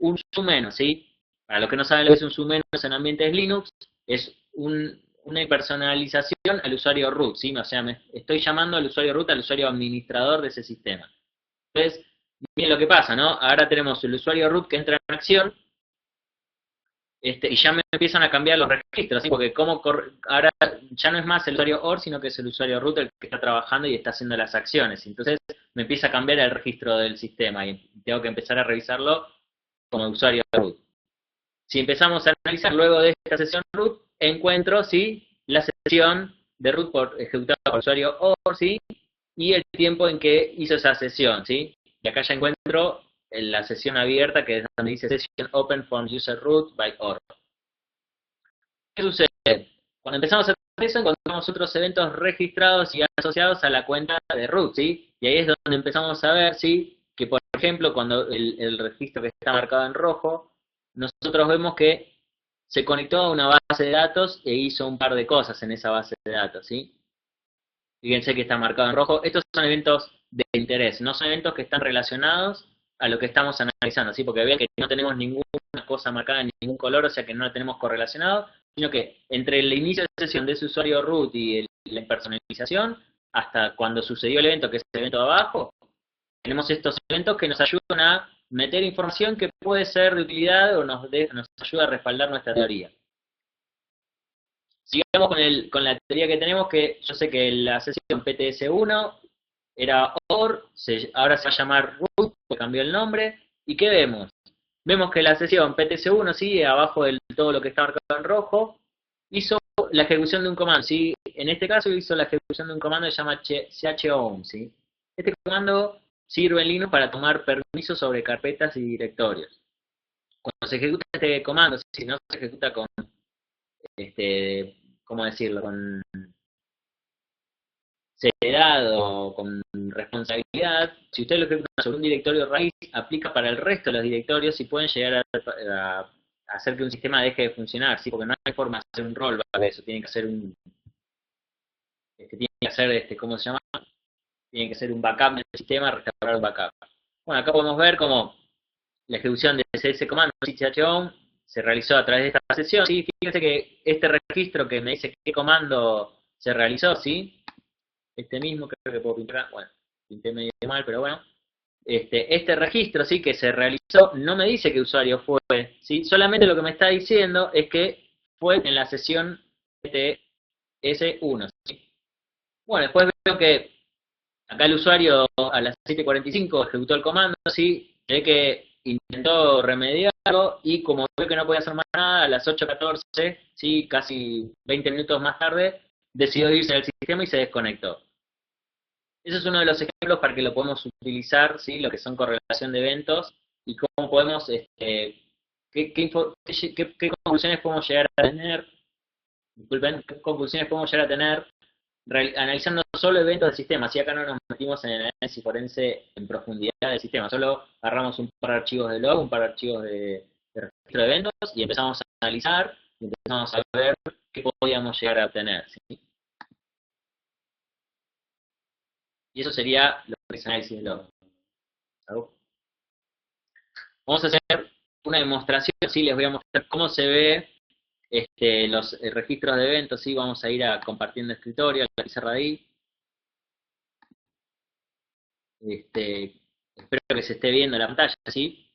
un submenos, ¿sí? Para los que no saben lo que es un submenos en ambientes Linux, es una personalización al usuario root, ¿sí? O sea, me estoy llamando al usuario root, al usuario administrador de ese sistema. Entonces, miren lo que pasa, ¿no? Ahora tenemos el usuario root que entra en acción, y ya me empiezan a cambiar los registros, ¿sí? Porque ahora ya no es más el usuario OR, sino que es el usuario root el que está trabajando y está haciendo las acciones. Entonces, me empieza a cambiar el registro del sistema y tengo que empezar a revisarlo como usuario root. Si empezamos a analizar luego de esta sesión root, encuentro, ¿sí? La sesión de root ejecutada por el usuario OR, ¿sí? Y el tiempo en que hizo esa sesión, ¿sí? Y acá ya encuentro la sesión abierta, que es donde dice Session Open from User Root by OR. ¿Qué sucede? Cuando empezamos a hacer eso, encontramos otros eventos registrados y asociados a la cuenta de root, ¿sí? Y ahí es donde empezamos a ver, ¿sí? Que, por ejemplo, cuando el registro que está marcado en rojo, nosotros vemos que se conectó a una base de datos e hizo un par de cosas en esa base de datos, ¿sí? Fíjense que está marcado en rojo. Estos son eventos de interés, no son eventos que están relacionados a lo que estamos analizando, ¿sí? Porque vean que no tenemos ninguna cosa marcada en ningún color, o sea que no la tenemos correlacionado, sino que entre el inicio de sesión de ese usuario root y la personalización, hasta cuando sucedió el evento, que es el evento de abajo, tenemos estos eventos que nos ayudan a meter información que puede ser de utilidad o nos ayuda a respaldar nuestra teoría. Sigamos con la teoría que tenemos, que yo sé que la sesión PTS1 era OR, ahora se va a llamar root, porque cambió el nombre. ¿Y qué vemos? Vemos que la sesión PTS1, ¿sí? Abajo de todo lo que está marcado en rojo, hizo la ejecución de un comando, ¿sí? En este caso hizo la ejecución de un comando que se llama chown, ¿sí? Este comando sirve en Linux para tomar permisos sobre carpetas y directorios. Cuando se ejecuta este comando, si no se ejecuta con ¿cómo decirlo? Con seriedad o con responsabilidad, si ustedes lo ejecutan sobre un directorio raíz, aplica para el resto de los directorios y pueden llegar a hacer que un sistema deje de funcionar, ¿sí? Porque no hay forma de hacer un rollback de eso, tiene que hacer ¿cómo se llama? Tiene que hacer un backup del sistema, restaurar el backup. Bueno, acá podemos ver cómo la ejecución de ese comando chown se realizó a través de esta sesión. Sí, fíjense que este registro que me dice qué comando se realizó, ¿sí? Este mismo, creo que puedo pintar, bueno, pinté medio mal, pero bueno. Este registro, ¿sí? Que se realizó, no me dice qué usuario fue, ¿sí? Solamente lo que me está diciendo es que fue en la sesión PTS1, ¿sí? Bueno, después veo que acá el usuario a las 7:45 ejecutó el comando, ¿sí? Ve que intentó remediarlo y como ve que no podía hacer más nada, a las 8:14, ¿sí? Casi 20 minutos más tarde, decidió irse del sistema y se desconectó. Ese es uno de los ejemplos para que lo podemos utilizar, ¿sí? Lo que son correlación de eventos y cómo podemos, qué conclusiones podemos llegar a tener, disculpen, qué conclusiones podemos llegar a tener analizando solo eventos del sistema. Así acá no nos metimos en el análisis forense en profundidad del sistema, solo agarramos un par de archivos de log, un par de archivos de registro de eventos y empezamos a analizar y empezamos a ver qué podíamos llegar a obtener, ¿sí? Y eso sería lo que es análisis de log. Vamos a hacer una demostración, sí, les voy a mostrar cómo se ve los registros de eventos, sí, vamos a ir a compartiendo escritorio, la pizarra de ahí. Espero que se esté viendo la pantalla, ¿sí?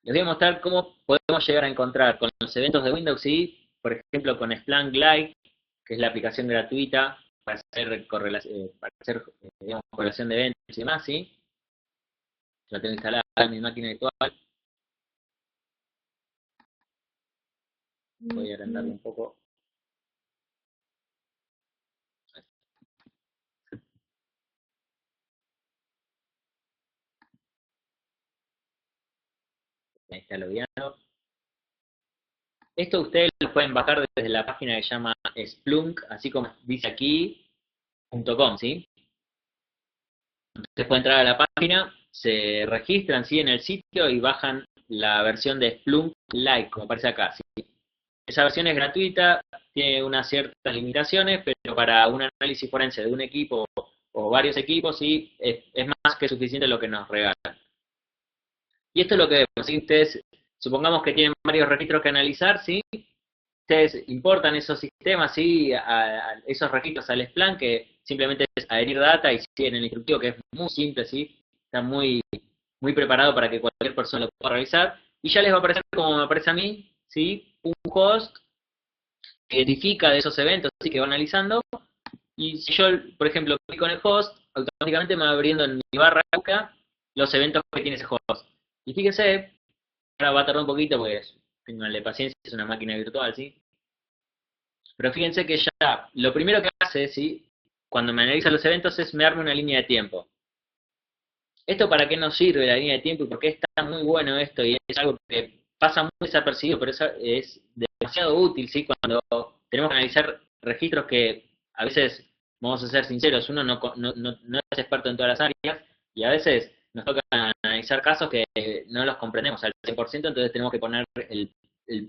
les voy a mostrar cómo podemos llegar a encontrar con los eventos de Windows, ¿sí? Por ejemplo, con Splunk Lite, que es la aplicación gratuita para hacer, digamos, correlación de eventos y demás, ¿sí? La tengo instalada en mi máquina virtual. Voy a agrandarlo un poco. Ahí está logueado. Esto ustedes lo pueden bajar desde la página que se llama Splunk, así como dice aquí, .com, ¿sí? Ustedes pueden entrar a la página, se registran, ¿sí? En el sitio y bajan la versión de Splunk Lite, como aparece acá, ¿sí? Esa versión es gratuita, tiene unas ciertas limitaciones, pero para un análisis forense de un equipo o varios equipos, sí, es más que suficiente lo que nos regala. Y esto es lo que vemos, ¿sí? Ustedes, supongamos que tienen varios registros que analizar, ¿sí? Ustedes importan esos sistemas, ¿sí? A esos registros al Splunk, que simplemente es adherir data y siguen el instructivo, que es muy simple, ¿sí? Está muy preparado para que cualquier persona lo pueda realizar. Y ya les va a aparecer, como me aparece a mí, ¿sí? Un host que identifica de esos eventos, ¿sí? Que va analizando. Y si yo, por ejemplo, clico en el host, automáticamente me va abriendo en mi barra acá los eventos que tiene ese host. Y fíjese, ahora va a tardar un poquito porque tenganle paciencia, es una máquina virtual, ¿sí? Pero fíjense que ya lo primero que hace, ¿sí? Cuando me analiza los eventos es me darme una línea de tiempo. ¿Esto para qué nos sirve la línea de tiempo y por qué está muy bueno esto? Y es algo que pasa muy desapercibido, pero es demasiado útil, ¿sí? Cuando tenemos que analizar registros que a veces, vamos a ser sinceros, uno no es experto en todas las áreas y a veces nos toca analizar casos que no los comprendemos al 100%, entonces tenemos que poner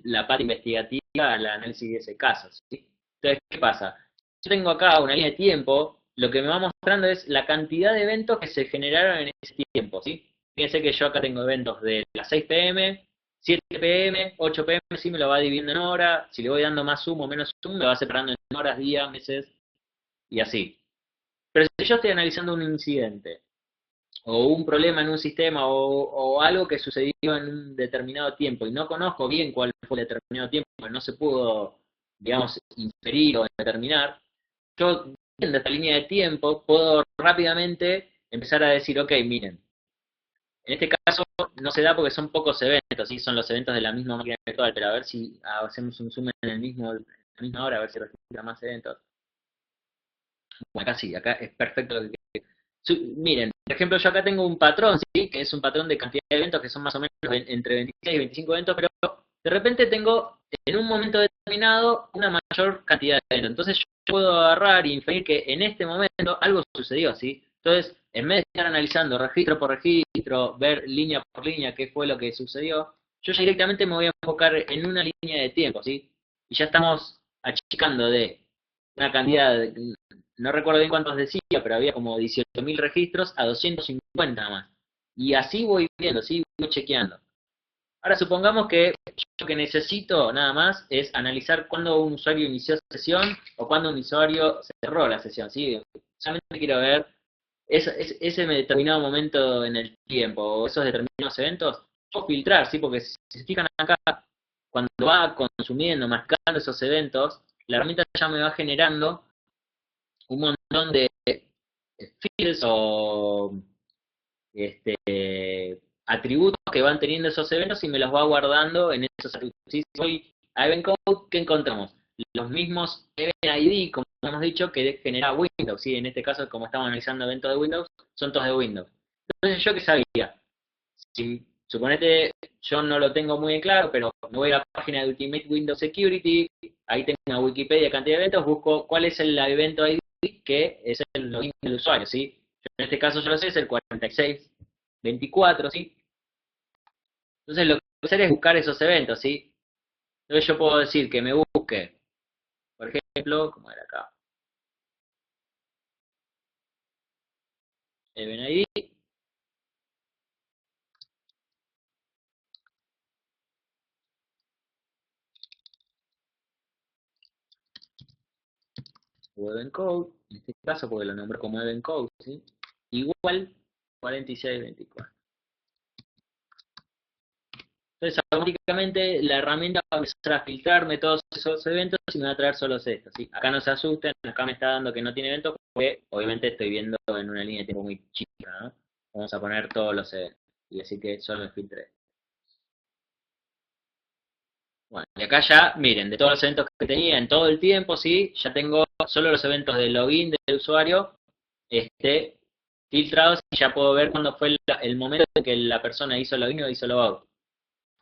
la pata investigativa al análisis de ese caso, ¿sí? Entonces, ¿qué pasa? Yo tengo acá una línea de tiempo, lo que me va mostrando es la cantidad de eventos que se generaron en ese tiempo, ¿sí? Fíjense que yo acá tengo eventos de las 6 pm, 7 pm, 8 pm, sí me lo va dividiendo en horas, si le voy dando más zoom o menos zoom, me va separando en horas, días, meses y así. Pero si yo estoy analizando un incidente, o un problema en un sistema, o algo que sucedió en un determinado tiempo, y no conozco bien cuál fue el determinado tiempo, no se pudo, digamos, inferir o determinar, yo, viendo esta línea de tiempo, puedo rápidamente empezar a decir, ok, miren, en este caso no se da porque son pocos eventos, ¿sí? Son los eventos de la misma máquina virtual, pero a ver si hacemos un zoom en la misma hora, a ver si registra más eventos. Bueno, acá sí, acá es perfecto lo que miren, por ejemplo, yo acá tengo un patrón, ¿sí? Que es un patrón de cantidad de eventos que son más o menos entre 26 y 25 eventos, pero de repente tengo en un momento determinado una mayor cantidad de eventos. Entonces yo puedo agarrar y inferir que en este momento algo sucedió, ¿sí? Entonces, en vez de estar analizando registro por registro, ver línea por línea qué fue lo que sucedió, yo ya directamente me voy a enfocar en una línea de tiempo, ¿sí? Y ya estamos achicando de una cantidad, no recuerdo bien cuántos decía, pero había como 18.000 registros a 250 más. Y así voy viendo, así voy chequeando. Ahora supongamos que yo lo que necesito nada más es analizar cuándo un usuario inició sesión o cuándo un usuario cerró la sesión, ¿sí? Solamente quiero ver ese determinado momento en el tiempo o esos determinados eventos, puedo filtrar, ¿sí? Porque si se fijan acá, cuando va consumiendo, marcando esos eventos, la herramienta ya me va generando un montón de fields o atributos que van teniendo esos eventos y me los va guardando en esos atributos. Si voy a Event Code, ¿qué encontramos? Los mismos Event ID, como hemos dicho, que genera Windows. ¿Sí? En este caso, como estamos analizando eventos de Windows, son todos de Windows. Entonces, ¿yo qué sabía? Si, suponete, yo no lo tengo muy en claro, pero me voy a la página de Ultimate Windows Security, ahí tengo una Wikipedia cantidad de eventos, busco cuál es el evento ID que es el login del usuario, ¿sí? En este caso yo lo sé, es el 4624, ¿sí? Entonces lo que voy a hacer es buscar esos eventos, ¿sí? Entonces yo puedo decir que me busque, por ejemplo, como era acá, Event ID, o Event Code, en este caso porque lo nombré como Event Code, ¿sí? Igual 4624. Entonces, automáticamente la herramienta va a empezar a filtrarme todos esos eventos y me va a traer solo estos, ¿sí? Acá no se asusten, acá me está dando que no tiene eventos porque obviamente estoy viendo en una línea de tiempo muy chica, ¿no? Vamos a poner todos los eventos y decir que solo me filtre. Bueno, y acá ya, miren, de todos los eventos que tenía en todo el tiempo, ¿sí? Ya tengo solo los eventos de login del usuario filtrados y ya puedo ver cuándo fue el momento en que la persona hizo login o hizo logout.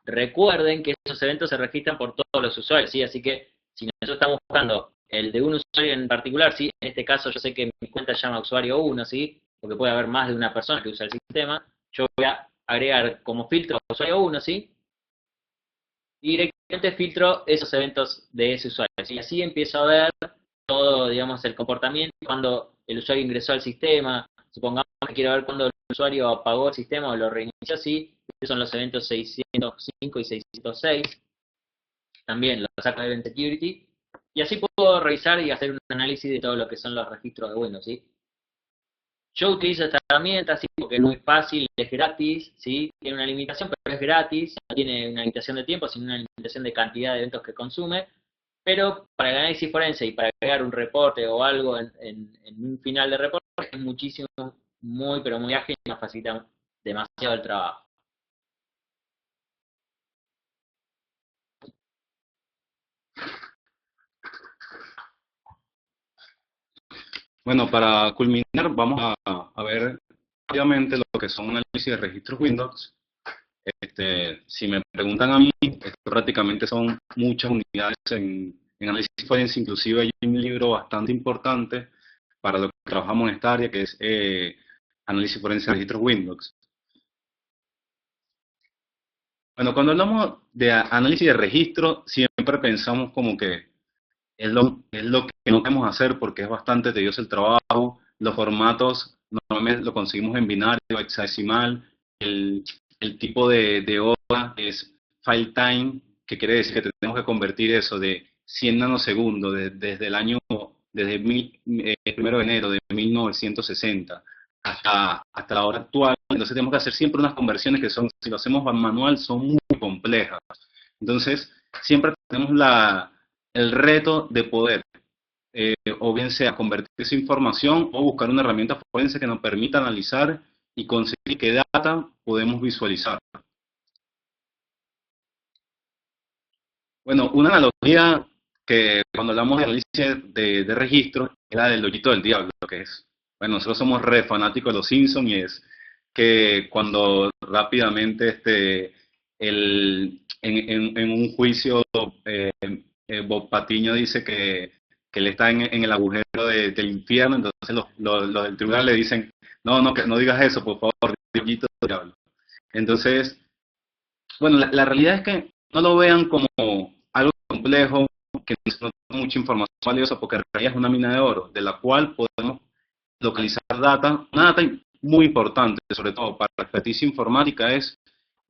Recuerden que esos eventos se registran por todos los usuarios, ¿sí? Así que si nosotros estamos buscando el de un usuario en particular, ¿sí? En este caso yo sé que mi cuenta se llama usuario 1, ¿sí? Porque puede haber más de una persona que usa el sistema. Yo voy a agregar como filtro a usuario 1, ¿sí? Y directamente filtro esos eventos de ese usuario, ¿sí? Y así empiezo a ver todo, digamos, el comportamiento cuando el usuario ingresó al sistema. Supongamos que quiero ver cuando el usuario apagó el sistema o lo reinició, ¿sí? Estos son los eventos 605 y 606. También los saco de Event Security. Y así puedo revisar y hacer un análisis de todo lo que son los registros de Windows, ¿sí? Yo utilizo esta herramienta, ¿sí? Porque es muy fácil, es gratis, ¿sí? Tiene una limitación, pero es gratis. No tiene una limitación de tiempo, sino una limitación de cantidad de eventos que consume. Pero para el análisis forense y para crear un reporte o algo en un final de reporte es muchísimo, muy, pero muy ágil y nos facilita demasiado el trabajo. Bueno, para culminar, vamos a ver rápidamente lo que son análisis de registros Windows. Si me preguntan a mí, esto prácticamente son muchas unidades en análisis forense. Inclusive hay un libro bastante importante para lo que trabajamos en esta área, que es análisis forense de registros Windows. Bueno, cuando hablamos de análisis de registro, siempre pensamos como que es lo que no queremos hacer porque es bastante tedioso el trabajo. Los formatos normalmente lo conseguimos en binario, hexadecimal. El tipo de hora es file time, que quiere decir que tenemos que convertir eso de 100 nanosegundos desde el año, desde el 1 de enero de 1960 hasta la hora actual. Entonces tenemos que hacer siempre unas conversiones que son, si lo hacemos manual, son muy complejas. Entonces, siempre tenemos el reto de poder, o bien sea convertir esa información o buscar una herramienta forense que nos permita analizar y conseguir qué data podemos visualizar. Bueno, una analogía que cuando hablamos de análisis de registros es la del loguito del diablo, que es, bueno, nosotros somos re fanáticos de los Simpsons y es que cuando rápidamente en un juicio Bob Patiño dice que él está en el agujero del infierno, entonces los del tribunal le dicen, no, no, que no digas eso, por favor, loguito del diablo. Entonces, bueno, la realidad es que no lo vean como algo complejo, que no tiene mucha información valiosa, porque en realidad es una mina de oro, de la cual podemos localizar data. Una data muy importante, sobre todo para la experticia informática, es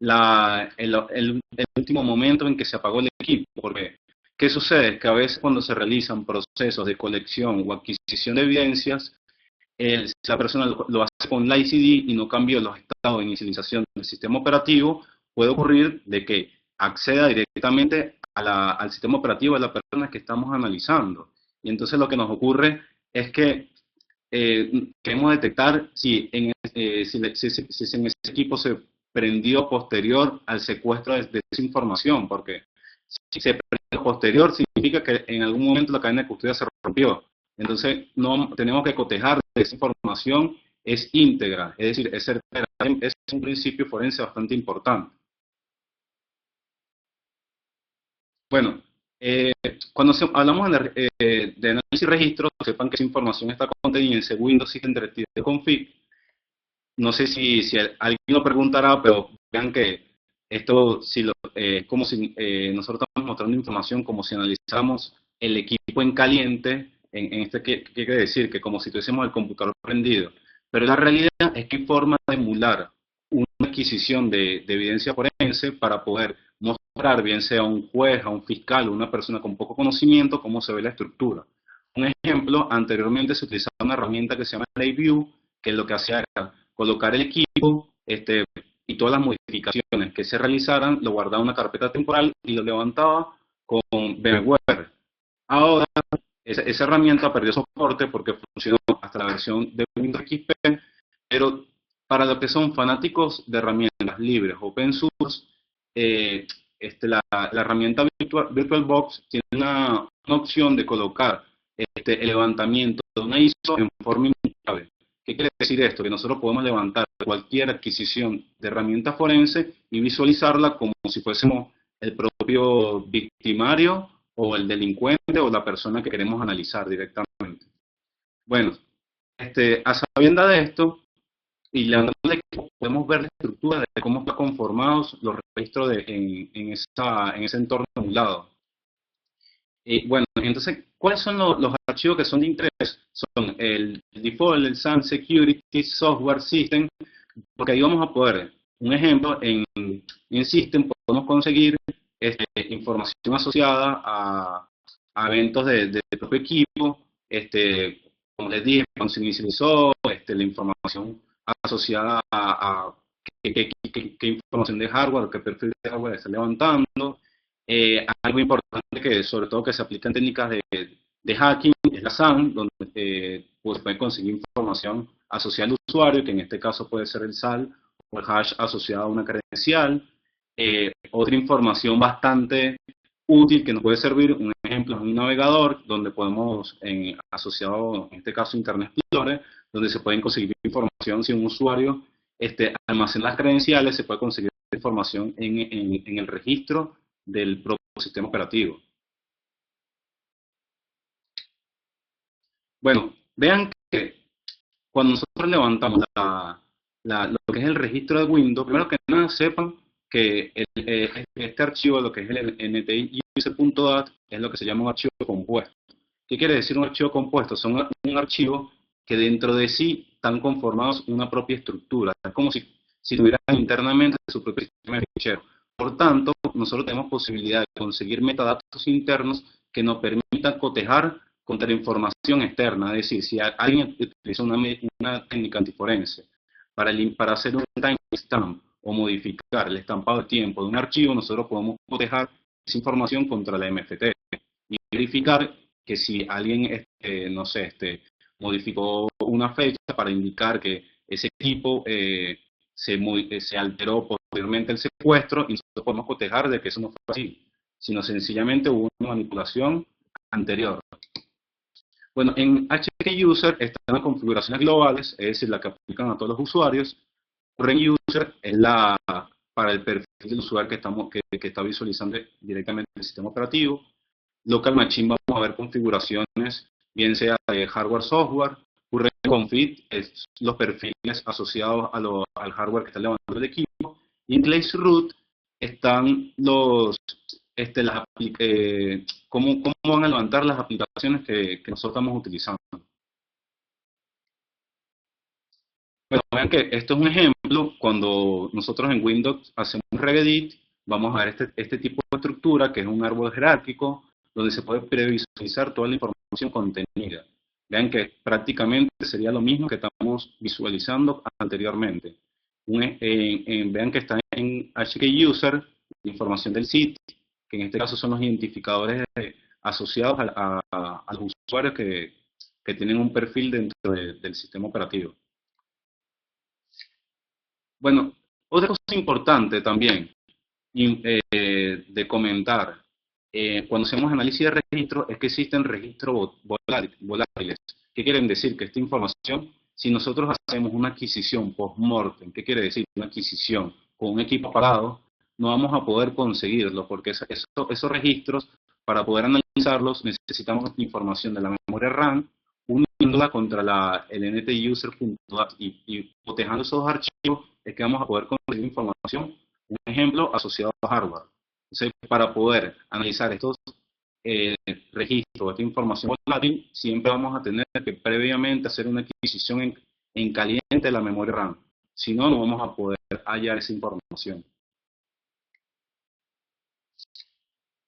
el último momento en que se apagó el equipo. Porque, ¿qué sucede? Que a veces cuando se realizan procesos de colección o adquisición de evidencias, si la persona lo hace con la ICD y no cambió los estados de inicialización del sistema operativo, puede ocurrir de que acceda directamente al sistema operativo de la persona que estamos analizando. Y entonces lo que nos ocurre es que queremos detectar si en ese equipo se prendió posterior al secuestro de esa información, porque si se prendió posterior significa que en algún momento la cadena de custodia se rompió. Entonces, no tenemos que cotejar de esa información es íntegra, es decir, es certera. Es un principio forense bastante importante. Bueno, cuando hablamos de análisis y registro, sepan que esa información está contenida en ese Windows System Directory Config. No sé si alguien lo preguntará, pero vean que esto como si nosotros estamos mostrando información como si analizáramos el equipo en caliente, ¿qué quiere decir? Que como si tuviésemos el computador prendido. Pero la realidad es que hay forma de emular una adquisición de evidencia forense para poder mostrar, bien sea a un juez, a un fiscal o una persona con poco conocimiento, cómo se ve la estructura. Un ejemplo, anteriormente se utilizaba una herramienta que se llama LayView, que lo que hacía era colocar el equipo y y todas las modificaciones que se realizaran lo guardaba en una carpeta temporal y lo levantaba con VMware. Ahora, esa herramienta perdió soporte porque funcionó hasta la versión de Windows XP, pero para los que son fanáticos de herramientas libres, open source, la herramienta VirtualBox tiene una opción de colocar el levantamiento de una ISO en forma inmutable. ¿Qué quiere decir esto? Que nosotros podemos levantar cualquier adquisición de herramienta forense y visualizarla como si fuésemos el propio victimario o el delincuente o la persona que queremos analizar directamente. Bueno, a sabiendas de esto, y levantándole, podemos ver la estructura de cómo están conformados los registros en ese entorno emulado. Bueno, entonces, ¿cuáles son los archivos que son de interés? Son el default, el SAN, security, software, system, porque ahí vamos a poder, un ejemplo, en system podemos conseguir información asociada a eventos del propio equipo, como les dije, cuando se inicializó, la información asociada a qué información de hardware, qué perfil de hardware está levantando. Algo importante que sobre todo que se aplica en técnicas de hacking es la SAN, donde pues puede conseguir información asociada al usuario, que en este caso puede ser el SAL o el hash asociado a una credencial. Otra información bastante útil que nos puede servir, un ejemplo es un navegador donde podemos, asociado en este caso Internet Explorer, donde se pueden conseguir información si un usuario almacena las credenciales, se puede conseguir información en el registro del propio sistema operativo. Bueno, vean que cuando nosotros levantamos lo que es el registro de Windows, primero que nada sepan que este archivo, lo que es el ntuser.dat, es lo que se llama un archivo compuesto. ¿Qué quiere decir un archivo compuesto? Son un archivo que dentro de sí están conformados una propia estructura. Es como si tuvieran internamente su propio sistema de fichero. Por tanto, nosotros tenemos posibilidad de conseguir metadatos internos que nos permitan cotejar contra la información externa. Es decir, si alguien utiliza una técnica antiforense para hacer un timestamp o modificar el estampado de tiempo de un archivo, nosotros podemos cotejar esa información contra la MFT y verificar que si alguien, no sé, modificó una fecha para indicar que ese equipo se alteró posteriormente el secuestro, y nosotros podemos cotejar de que eso no fue así, sino sencillamente hubo una manipulación anterior. Bueno, en HKUser están las configuraciones globales, es decir, las que aplican a todos los usuarios. Current User es para el perfil del usuario que está visualizando directamente el sistema operativo. Local Machine vamos a ver configuraciones, bien sea de hardware, software. Current Config es los perfiles asociados al hardware que está levantando el equipo. Y en Place Root están cómo van a levantar las aplicaciones que nosotros estamos utilizando. Bueno, vean que esto es un ejemplo. Cuando nosotros en Windows hacemos un regedit, vamos a ver este tipo de estructura, que es un árbol jerárquico, donde se puede previsualizar toda la información contenida. Vean que prácticamente sería lo mismo que estamos visualizando anteriormente. Vean que está en HKUser, la información del sitio, que en este caso son los identificadores asociados a los usuarios que tienen un perfil dentro del sistema operativo. Bueno, otra cosa importante también de comentar cuando hacemos análisis de registro es que existen registros volátiles. ¿Qué quieren decir? Que esta información, si nosotros hacemos una adquisición post-mortem, ¿qué quiere decir? Una adquisición con un equipo parado, no vamos a poder conseguirlo, porque esos registros, para poder analizarlos, necesitamos información de la memoria RAM, uniéndola contra el ntuser.dat y cotejando esos dos archivos, es que vamos a poder conseguir información, un ejemplo asociado a hardware. Entonces, para poder analizar estos registros, esta información volátil, siempre vamos a tener que previamente hacer una adquisición en caliente de la memoria RAM. Si no, no vamos a poder hallar esa información.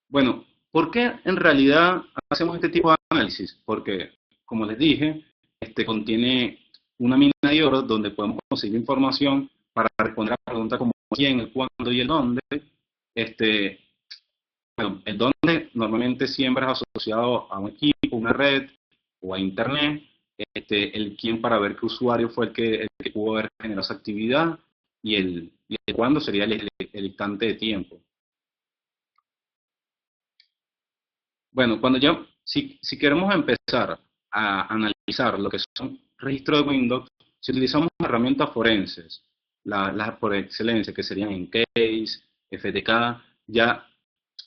Bueno, ¿por qué en realidad hacemos este tipo de análisis? Porque, como les dije, contiene una mina de oro donde podemos conseguir información para responder a preguntas como quién, el cuándo y el dónde. Bueno, el dónde normalmente siempre es asociado a un equipo, una red o a internet. El quién para ver qué usuario fue el que pudo haber generado esa actividad y el cuándo sería el instante de tiempo. Bueno, si queremos empezar a analizar lo que son registros de Windows, si utilizamos herramientas forenses, las por excelencia, que serían Encase, FTK, ya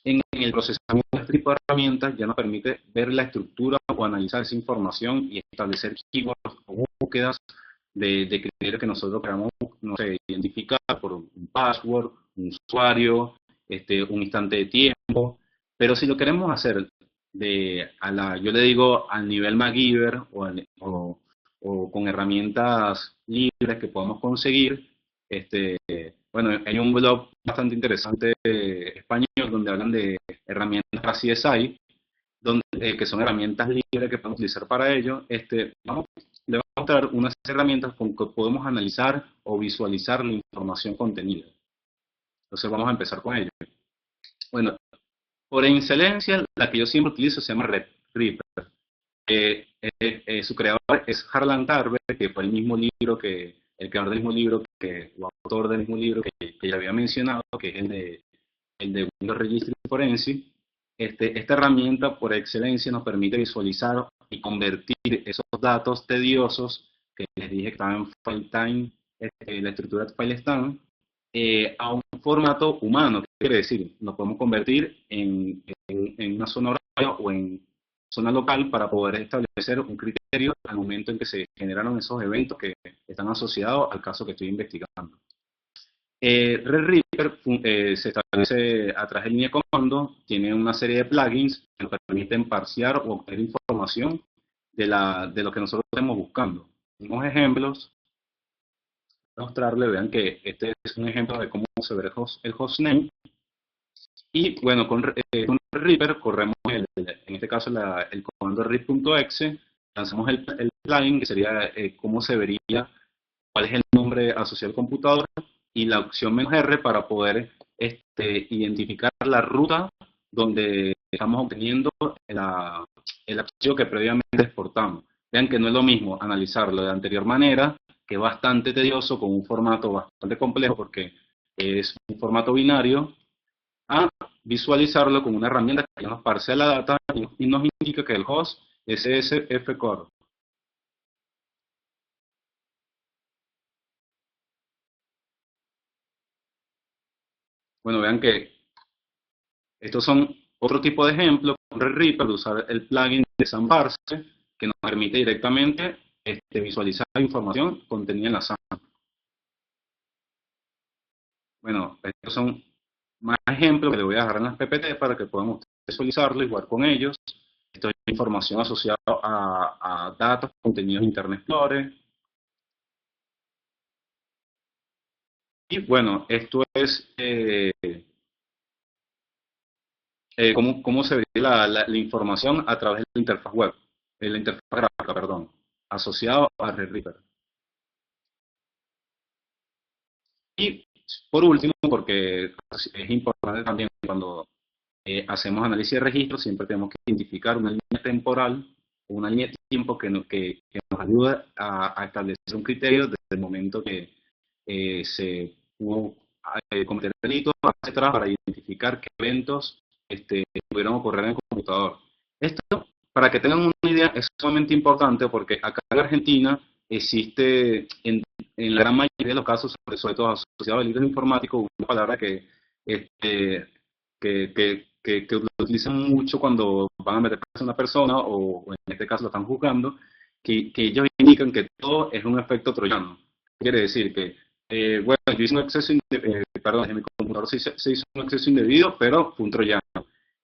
en el procesamiento de este tipo de herramientas ya nos permite ver la estructura o analizar esa información y establecer keywords o búsquedas de criterios que nosotros queramos, no sé, identificar por un password, un usuario, un instante de tiempo. Pero si lo queremos hacer yo le digo al nivel MacGyver o con herramientas libres que podemos conseguir, bueno, hay un blog bastante interesante español donde hablan de herramientas para CSI, que son herramientas libres que podemos utilizar para ello. Le vamos a mostrar unas herramientas con que podemos analizar o visualizar la información contenida. Entonces vamos a empezar con ello. Bueno, por excelencia, la que yo siempre utilizo se llama Reaper. Su creador es Harlan Tarver, que fue el creador del mismo libro, o autor del mismo libro que ya había mencionado, que es el de Windows Registry Forensic. Esta herramienta por excelencia nos permite visualizar y convertir esos datos tediosos que les dije que estaban en FileTime, la estructura de FileStime, a un formato humano. ¿Qué quiere decir? Nos podemos convertir en una zona horaria o en zona local para poder establecer un criterio al momento en que se generaron esos eventos que están asociados al caso que estoy investigando. Red Reaper se establece a través de línea de comando, tiene una serie de plugins que nos permiten parsear o obtener información de lo que nosotros estamos buscando. Unos ejemplos, mostrarle, vean que este es un ejemplo de cómo se ve el hostname. Y bueno, con Reaper corremos, en este caso, el comando read.exe, lanzamos el plugin, que sería cómo se vería, cuál es el nombre asociado al computador, y la opción "-r" para poder identificar la ruta donde estamos obteniendo el archivo que previamente exportamos. Vean que no es lo mismo analizarlo de la anterior manera, que es bastante tedioso, con un formato bastante complejo porque es un formato binario, a visualizarlo con una herramienta que nos parsea la data y nos indica que el host es SFCore. Bueno, vean que estos son otro tipo de ejemplos con Reaper, de usar el plugin de Samparse, que nos permite directamente visualizar la información contenida en la SAM. Bueno, estos son más ejemplos que les voy a dejar en las PPT para que puedan visualizarlo y jugar con ellos. Esto es información asociada a datos contenidos en Internet Explorer. Y bueno, esto es cómo se ve la información a través de la interfaz web, la interfaz gráfica, perdón, asociado a Red Reaper. Y por último, porque es importante también cuando hacemos análisis de registro, siempre tenemos que identificar una línea temporal, una línea de tiempo que nos ayuda a establecer un criterio desde el momento que se pudo cometer el delito, etcétera, para identificar qué eventos pudieron ocurrir en el computador. Esto, para que tengan una idea, es sumamente importante porque acá en Argentina existe, en la gran mayoría de los casos, sobre todo asociados a delitos informáticos, una palabra que lo utilizan mucho cuando van a meter a una persona o en este caso lo están juzgando, que ellos indican que todo es un efecto troyano. Quiere decir que, bueno, yo hice un acceso perdón, en mi computador se hizo un acceso indebido, pero fue un troyano.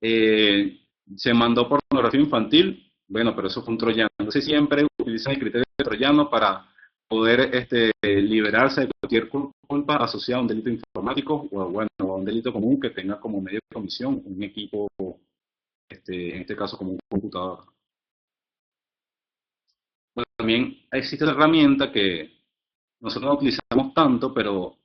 Se mandó pornografía infantil, bueno, pero eso fue un troyano. Entonces siempre utilizan el criterio de troyano para poder liberarse de cualquier culpa asociada a un delito informático o, bueno, a un delito común que tenga como medio de comisión un equipo, en este caso como un computador. Bueno, también existe una herramienta que nosotros no utilizamos tanto, pero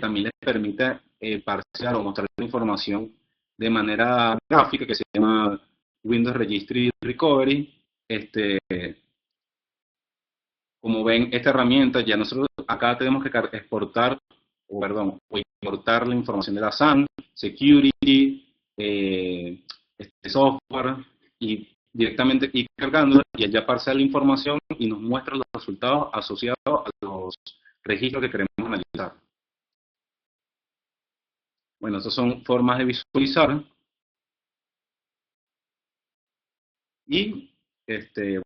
también les permite parsear o mostrar la información de manera gráfica, que se llama Windows Registry Recovery. Como ven, esta herramienta, ya nosotros acá tenemos que exportar, o importar la información de la SAN, security, software, y directamente ir cargando y ya parsear la información y nos muestra los resultados asociados a los registros que queremos analizar. Bueno, estas son formas de visualizar. Y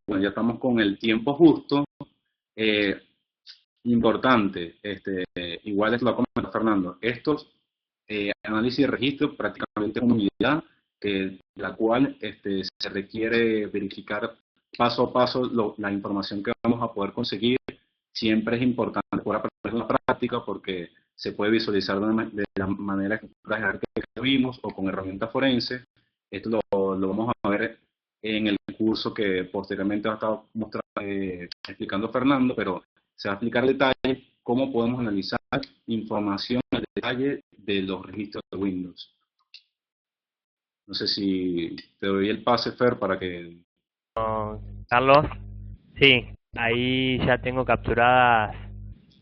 bueno, ya estamos con el tiempo justo. Importante, igual es lo que comentó Fernando, estos análisis de registro prácticamente es una unidad la cual se requiere verificar paso a paso la información que vamos a poder conseguir. Siempre es importante poder aprender la práctica porque se puede visualizar de la manera que vimos o con herramientas forenses. Esto lo vamos a ver en el curso que posteriormente va a estar explicando Fernando, pero se va a explicar en detalle cómo podemos analizar información en detalle de los registros de Windows. No sé si te doy el pase, Fer, para que... Carlos, sí, ahí ya tengo capturadas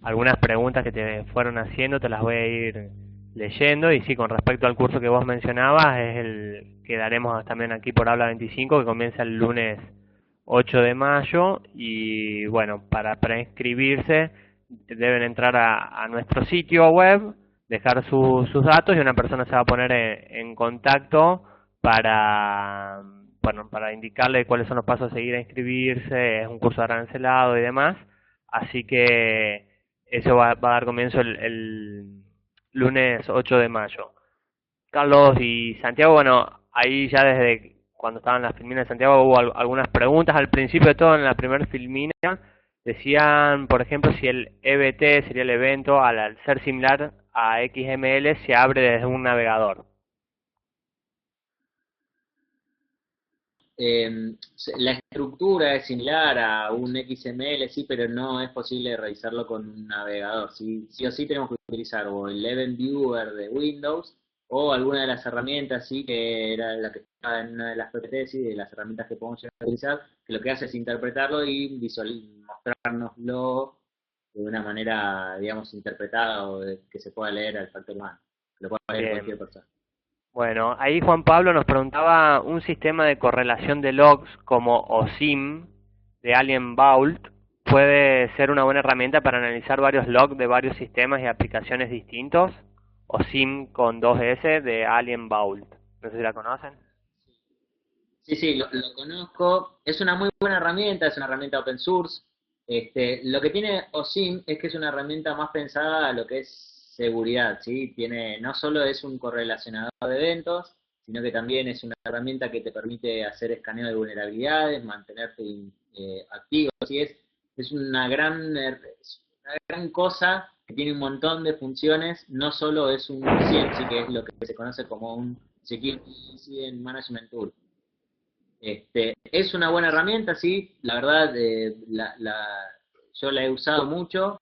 algunas preguntas que te fueron haciendo, te las voy a ir leyendo. Y sí, con respecto al curso que vos mencionabas, es el que daremos también aquí por Habla 25, que comienza el lunes 8 de mayo. Y bueno, para inscribirse deben entrar a nuestro sitio web, dejar sus datos, y una persona se va a poner en contacto para indicarle cuáles son los pasos a seguir a inscribirse. Es un curso arancelado y demás, así que eso va a dar comienzo el lunes 8 de mayo. Carlos y Santiago, bueno, ahí ya desde cuando estaban las filminas de Santiago hubo algunas preguntas. Al principio de todo, en la primera filmina, decían, por ejemplo, si el EBT sería el evento, al ser similar a XML, se abre desde un navegador. La estructura es similar a un XML, sí, pero no es posible realizarlo con un navegador. Sí, sí o sí tenemos que utilizar o el Event Viewer de Windows o alguna de las herramientas, sí, que era la que estaba en una de las PPTs, y de las herramientas que podemos llegar a utilizar, que lo que hace es interpretarlo y mostrárnoslo de una manera, digamos, interpretada, o que se pueda leer al factor humano, que lo pueda leer cualquier persona. Bueno, ahí Juan Pablo nos preguntaba, un sistema de correlación de logs como OSIM de Alien Vault puede ser una buena herramienta para analizar varios logs de varios sistemas y aplicaciones distintos. OSIM con 2S de Alien Vault. No sé si la conocen. Sí, lo conozco. Es una muy buena herramienta, es una herramienta open source. Lo que tiene OSIM es que es una herramienta más pensada a lo que es seguridad, ¿sí? No solo es un correlacionador de eventos, sino que también es una herramienta que te permite hacer escaneo de vulnerabilidades, mantenerte activo. ¿Sí? Es una gran cosa que tiene un montón de funciones. No solo es un CIEM, que es lo que se conoce como un Security Incident Management Tool. Es una buena herramienta, sí, la verdad, yo la he usado mucho.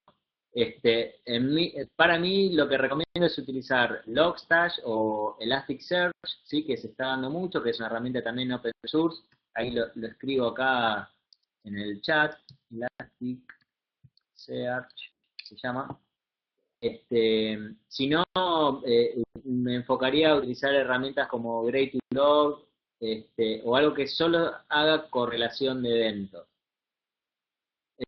Para mí lo que recomiendo es utilizar Logstash o Elasticsearch, sí, que se está dando mucho, que es una herramienta también open source. Ahí lo escribo acá en el chat, Elasticsearch se llama. Si no, me enfocaría a utilizar herramientas como Grey2Log, o algo que solo haga correlación de eventos.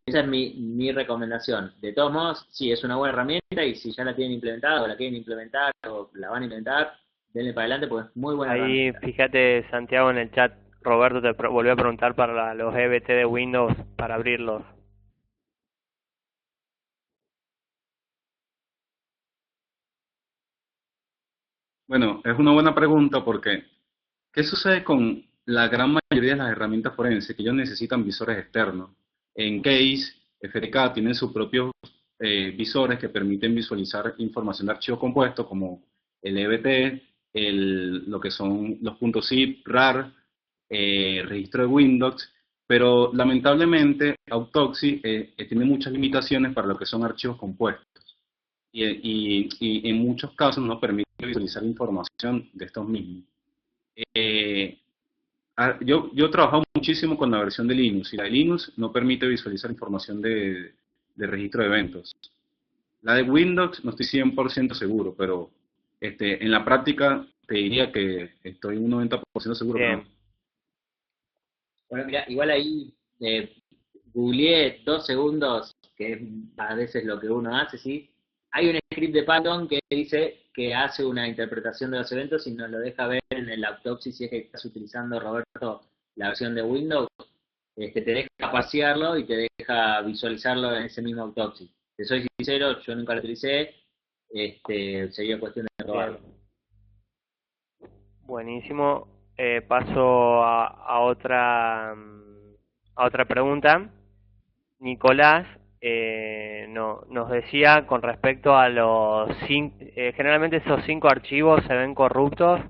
Esa es mi recomendación. De todos modos, sí, es una buena herramienta, y si ya la tienen implementada o la quieren implementar o la van a implementar, denle para adelante porque es muy buena herramienta. Ahí, fíjate, Santiago, en el chat, Roberto te volvió a preguntar para los EBT de Windows, para abrirlos. Bueno, es una buena pregunta porque ¿qué sucede con la gran mayoría de las herramientas forenses? Que ellos necesitan visores externos. En Case, FRK tienen sus propios visores que permiten visualizar información de archivos compuestos como el EBT, lo que son los .zip, RAR, registro de Windows, pero lamentablemente Autopsy tiene muchas limitaciones para lo que son archivos compuestos. y en muchos casos no permite visualizar información de estos mismos. Eh, yo he trabajado muchísimo con la versión de Linux y la de Linux no permite visualizar información de registro de eventos. La de Windows no estoy 100% seguro, pero en la práctica te diría que estoy un 90% seguro que Bien, no. Bueno, mira, igual ahí googleé 2 segundos, que es a veces lo que uno hace, ¿sí? Hay un script de Python que dice que hace una interpretación de los eventos y nos lo deja ver en el autopsy si es que estás utilizando, Roberto, la versión de Windows. Te deja pasearlo y te deja visualizarlo en ese mismo autopsy. Te soy sincero, yo nunca lo utilicé, sería cuestión de bien. probarlo. Buenísimo. Paso a otra pregunta. Nicolás nos decía con respecto a generalmente esos 5 archivos se ven corruptos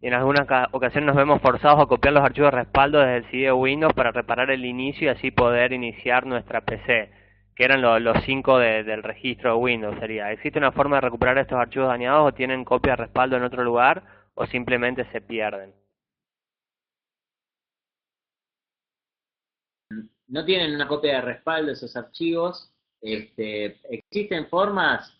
y en algunas ocasiones nos vemos forzados a copiar los archivos de respaldo desde el CD de Windows para reparar el inicio y así poder iniciar nuestra PC, que eran los 5 del registro de Windows sería. ¿Existe una forma de recuperar estos archivos dañados o tienen copia de respaldo en otro lugar o simplemente se pierden? No tienen una copia de respaldo esos archivos. Existen formas,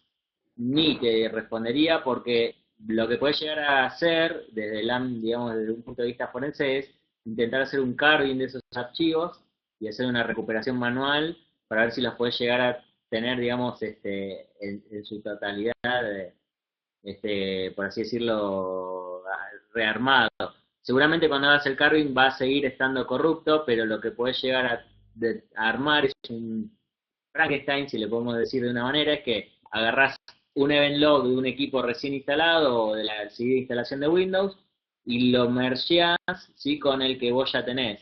ni te respondería, porque lo que puedes llegar a hacer desde digamos, desde un punto de vista forense es intentar hacer un carving de esos archivos y hacer una recuperación manual para ver si los puedes llegar a tener, digamos, en su totalidad, por así decirlo, rearmado. Seguramente cuando hagas el carving va a seguir estando corrupto, pero lo que puedes llegar a armar es un Frankenstein, si le podemos decir de una manera, es que agarrás un event log de un equipo recién instalado o de la siguiente instalación de Windows y lo mergeás, ¿sí?, con el que vos ya tenés.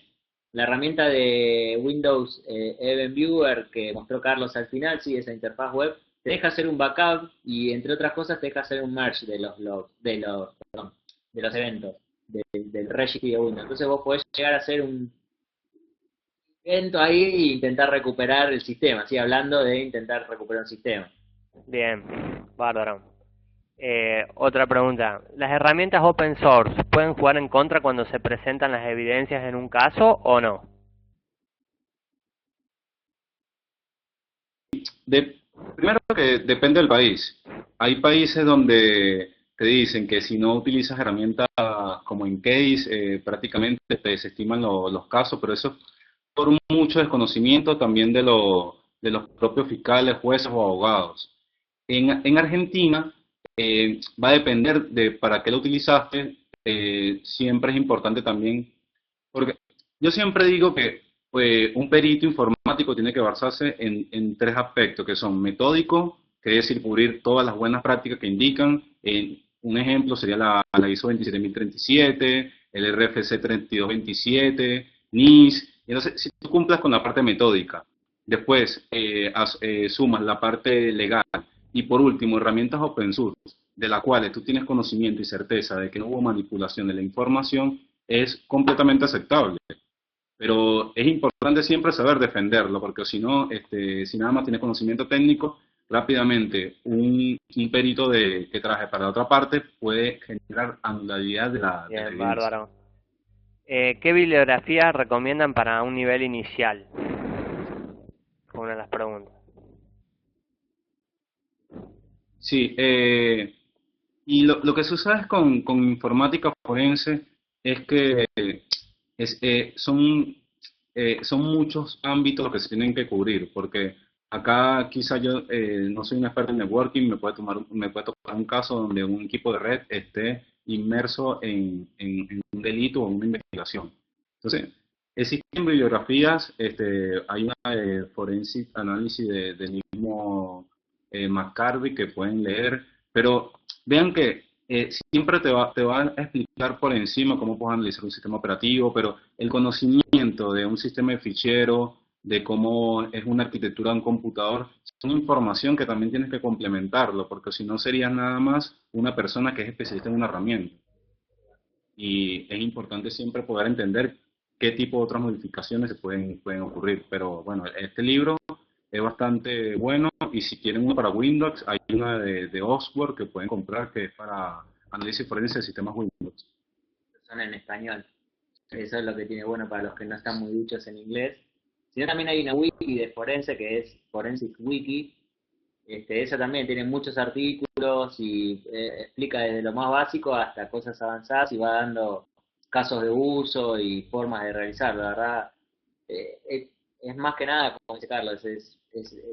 La herramienta de Windows Event Viewer que mostró Carlos al final, sí, esa interfaz web, te deja hacer un backup y entre otras cosas te deja hacer un merge de los logs, perdón, de los eventos, del registry de Windows. Entonces vos podés llegar a hacer un evento ahí e intentar recuperar el sistema, ¿sí? Hablando de intentar recuperar un sistema. Bien, bárbaro. Otra pregunta. ¿Las herramientas open source pueden jugar en contra cuando se presentan las evidencias en un caso o no? Primero que depende del país. Hay países donde te dicen que si no utilizas herramientas como Encase, prácticamente te desestiman los casos, pero eso por mucho desconocimiento también de los propios fiscales, jueces o abogados. En Argentina va a depender de para qué lo utilizaste. Siempre es importante también, porque yo siempre digo que un perito informático tiene que basarse en 3 aspectos, que son metódico, que es decir, cubrir todas las buenas prácticas que indican. Un ejemplo sería la ISO 27037, el RFC 3227, NIS. Entonces, si tú cumplas con la parte metódica, después sumas la parte legal y por último, herramientas open source, de las cuales tú tienes conocimiento y certeza de que no hubo manipulación de la información, es completamente aceptable. Pero es importante siempre saber defenderlo, porque si no, si nada más tienes conocimiento técnico, rápidamente un perito que trabaje para la otra parte puede generar anulabilidad de la Bien, evidencia. bárbaro. ¿Qué bibliografía recomiendan para un nivel inicial? Una de las preguntas. Sí, y lo que sucede es con informática forense es que son muchos ámbitos los que se tienen que cubrir, porque acá quizá yo no soy un experto en networking, me puede tocar un caso donde un equipo de red esté inmerso en un delito o una investigación. Entonces, existen bibliografías, hay una de Forensic Analysis del mismo McCarthy que pueden leer, pero vean que siempre te va a explicar por encima cómo puedes analizar un sistema operativo, pero el conocimiento de un sistema de fichero, de cómo es una arquitectura de un computador, es una información que también tienes que complementarlo, porque si no serías nada más una persona que es especialista en una herramienta. Y es importante siempre poder entender qué tipo de otras modificaciones pueden ocurrir. Pero bueno, este libro es bastante bueno, y si quieren uno para Windows, hay una de Oxford que pueden comprar, que es para análisis forense de sistemas Windows. Son en español. Eso es lo que tiene bueno para los que no están muy duchos en inglés. Sino también hay una wiki de forense que es Forensic Wiki. Esa también tiene muchos artículos y explica desde lo más básico hasta cosas avanzadas y va dando casos de uso y formas de realizarlo. La verdad, es más que nada, como dice Carlos, es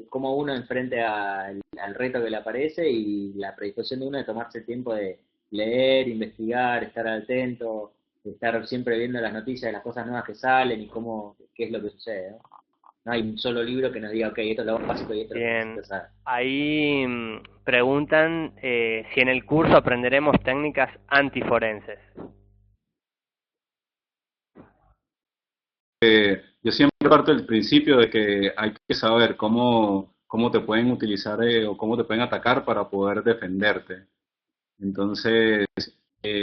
como uno enfrente al reto que le aparece y la predisposición de uno de tomarse el tiempo de leer, investigar, estar atento, estar siempre viendo las noticias de las cosas nuevas que salen y qué es lo que sucede, ¿no? No hay un solo libro que nos diga, ok, esto es lo básico y esto es lo que Bien, necesitas saber. ahí preguntan si en el curso aprenderemos técnicas antiforenses. Yo siempre parto del principio de que hay que saber cómo te pueden utilizar o cómo te pueden atacar para poder defenderte. Entonces,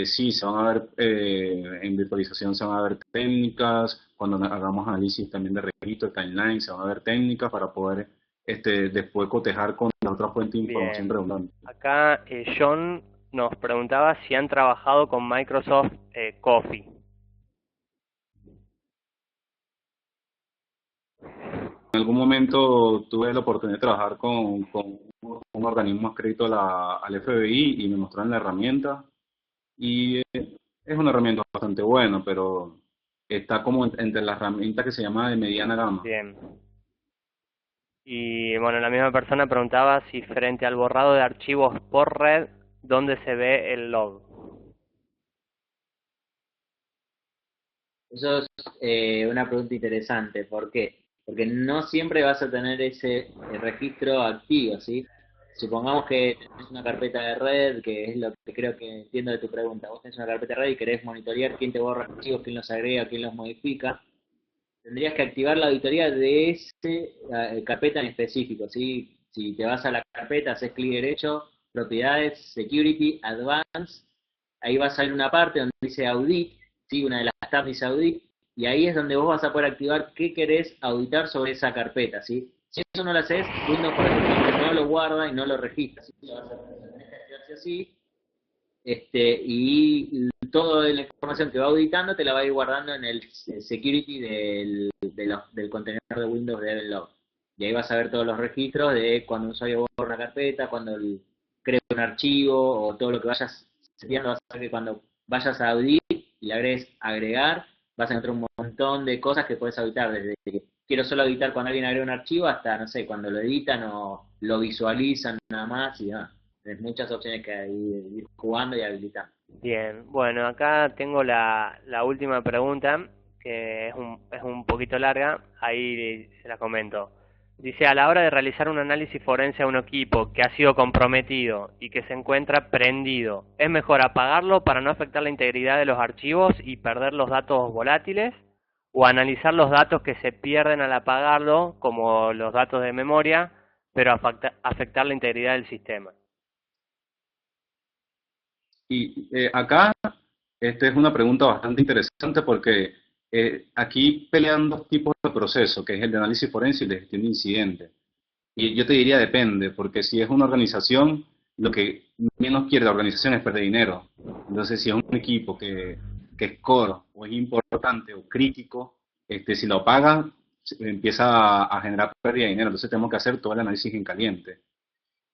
sí, se van a ver, en virtualización se van a ver técnicas, cuando hagamos análisis también de registro, timeline, se van a ver técnicas para poder después cotejar con la otra fuente de información Bien, redundante. acá John nos preguntaba si han trabajado con Microsoft Coffee. En algún momento tuve la oportunidad de trabajar con un organismo adscrito al FBI y me mostraron la herramienta. Y es una herramienta bastante buena, pero está como entre las herramientas que se llama de mediana gama. Bien. Y bueno, la misma persona preguntaba si frente al borrado de archivos por red, ¿dónde se ve el log? Eso es una pregunta interesante. ¿Por qué? Porque no siempre vas a tener ese registro activo, ¿sí? Supongamos que tenés una carpeta de red, que es lo que creo que entiendo de tu pregunta. Vos tenés una carpeta de red y querés monitorear quién te borra archivos, quién los agrega, quién los modifica. Tendrías que activar la auditoría de ese carpeta en específico, ¿sí? Si te vas a la carpeta, haces clic derecho, propiedades, security, advanced, ahí va a salir una parte donde dice audit, ¿sí? Una de las tabs dice audit, y ahí es donde vos vas a poder activar qué querés auditar sobre esa carpeta, ¿sí? Si eso no lo haces, Windows, por ejemplo, no lo guarda y no lo registra, ¿sí? Lo vas a tener que activarse así, y toda la información que va auditando te la va a ir guardando en el security del contenedor de Windows de Event y ahí vas a ver todos los registros de cuando un usuario borra una carpeta, cuando crea un archivo o todo lo que vayas seteando. Vas a ver que cuando vayas a audit y le agregues agregar, vas a encontrar un montón de cosas que puedes auditar, desde que quiero solo auditar cuando alguien agrega un archivo hasta, no sé, cuando lo editan o lo visualizan nada más y demás. Tienes muchas opciones que ir jugando y habilitando. Bien, bueno, acá tengo la última pregunta, que es un poquito larga, ahí se la comento. Dice, a la hora de realizar un análisis forense a un equipo que ha sido comprometido y que se encuentra prendido, ¿es mejor apagarlo para no afectar la integridad de los archivos y perder los datos volátiles? ¿O analizar los datos que se pierden al apagarlo, como los datos de memoria, pero afectar la integridad del sistema? Y acá es una pregunta bastante interesante porque aquí pelean dos tipos de procesos, que es el de análisis forense y el de gestión de incidentes. Y yo te diría depende, porque si es una organización, lo que menos quiere la organización es perder dinero. Entonces, si es un equipo que es core o es importante o crítico, si lo pagan, empieza a generar pérdida de dinero. Entonces, tenemos que hacer todo el análisis en caliente.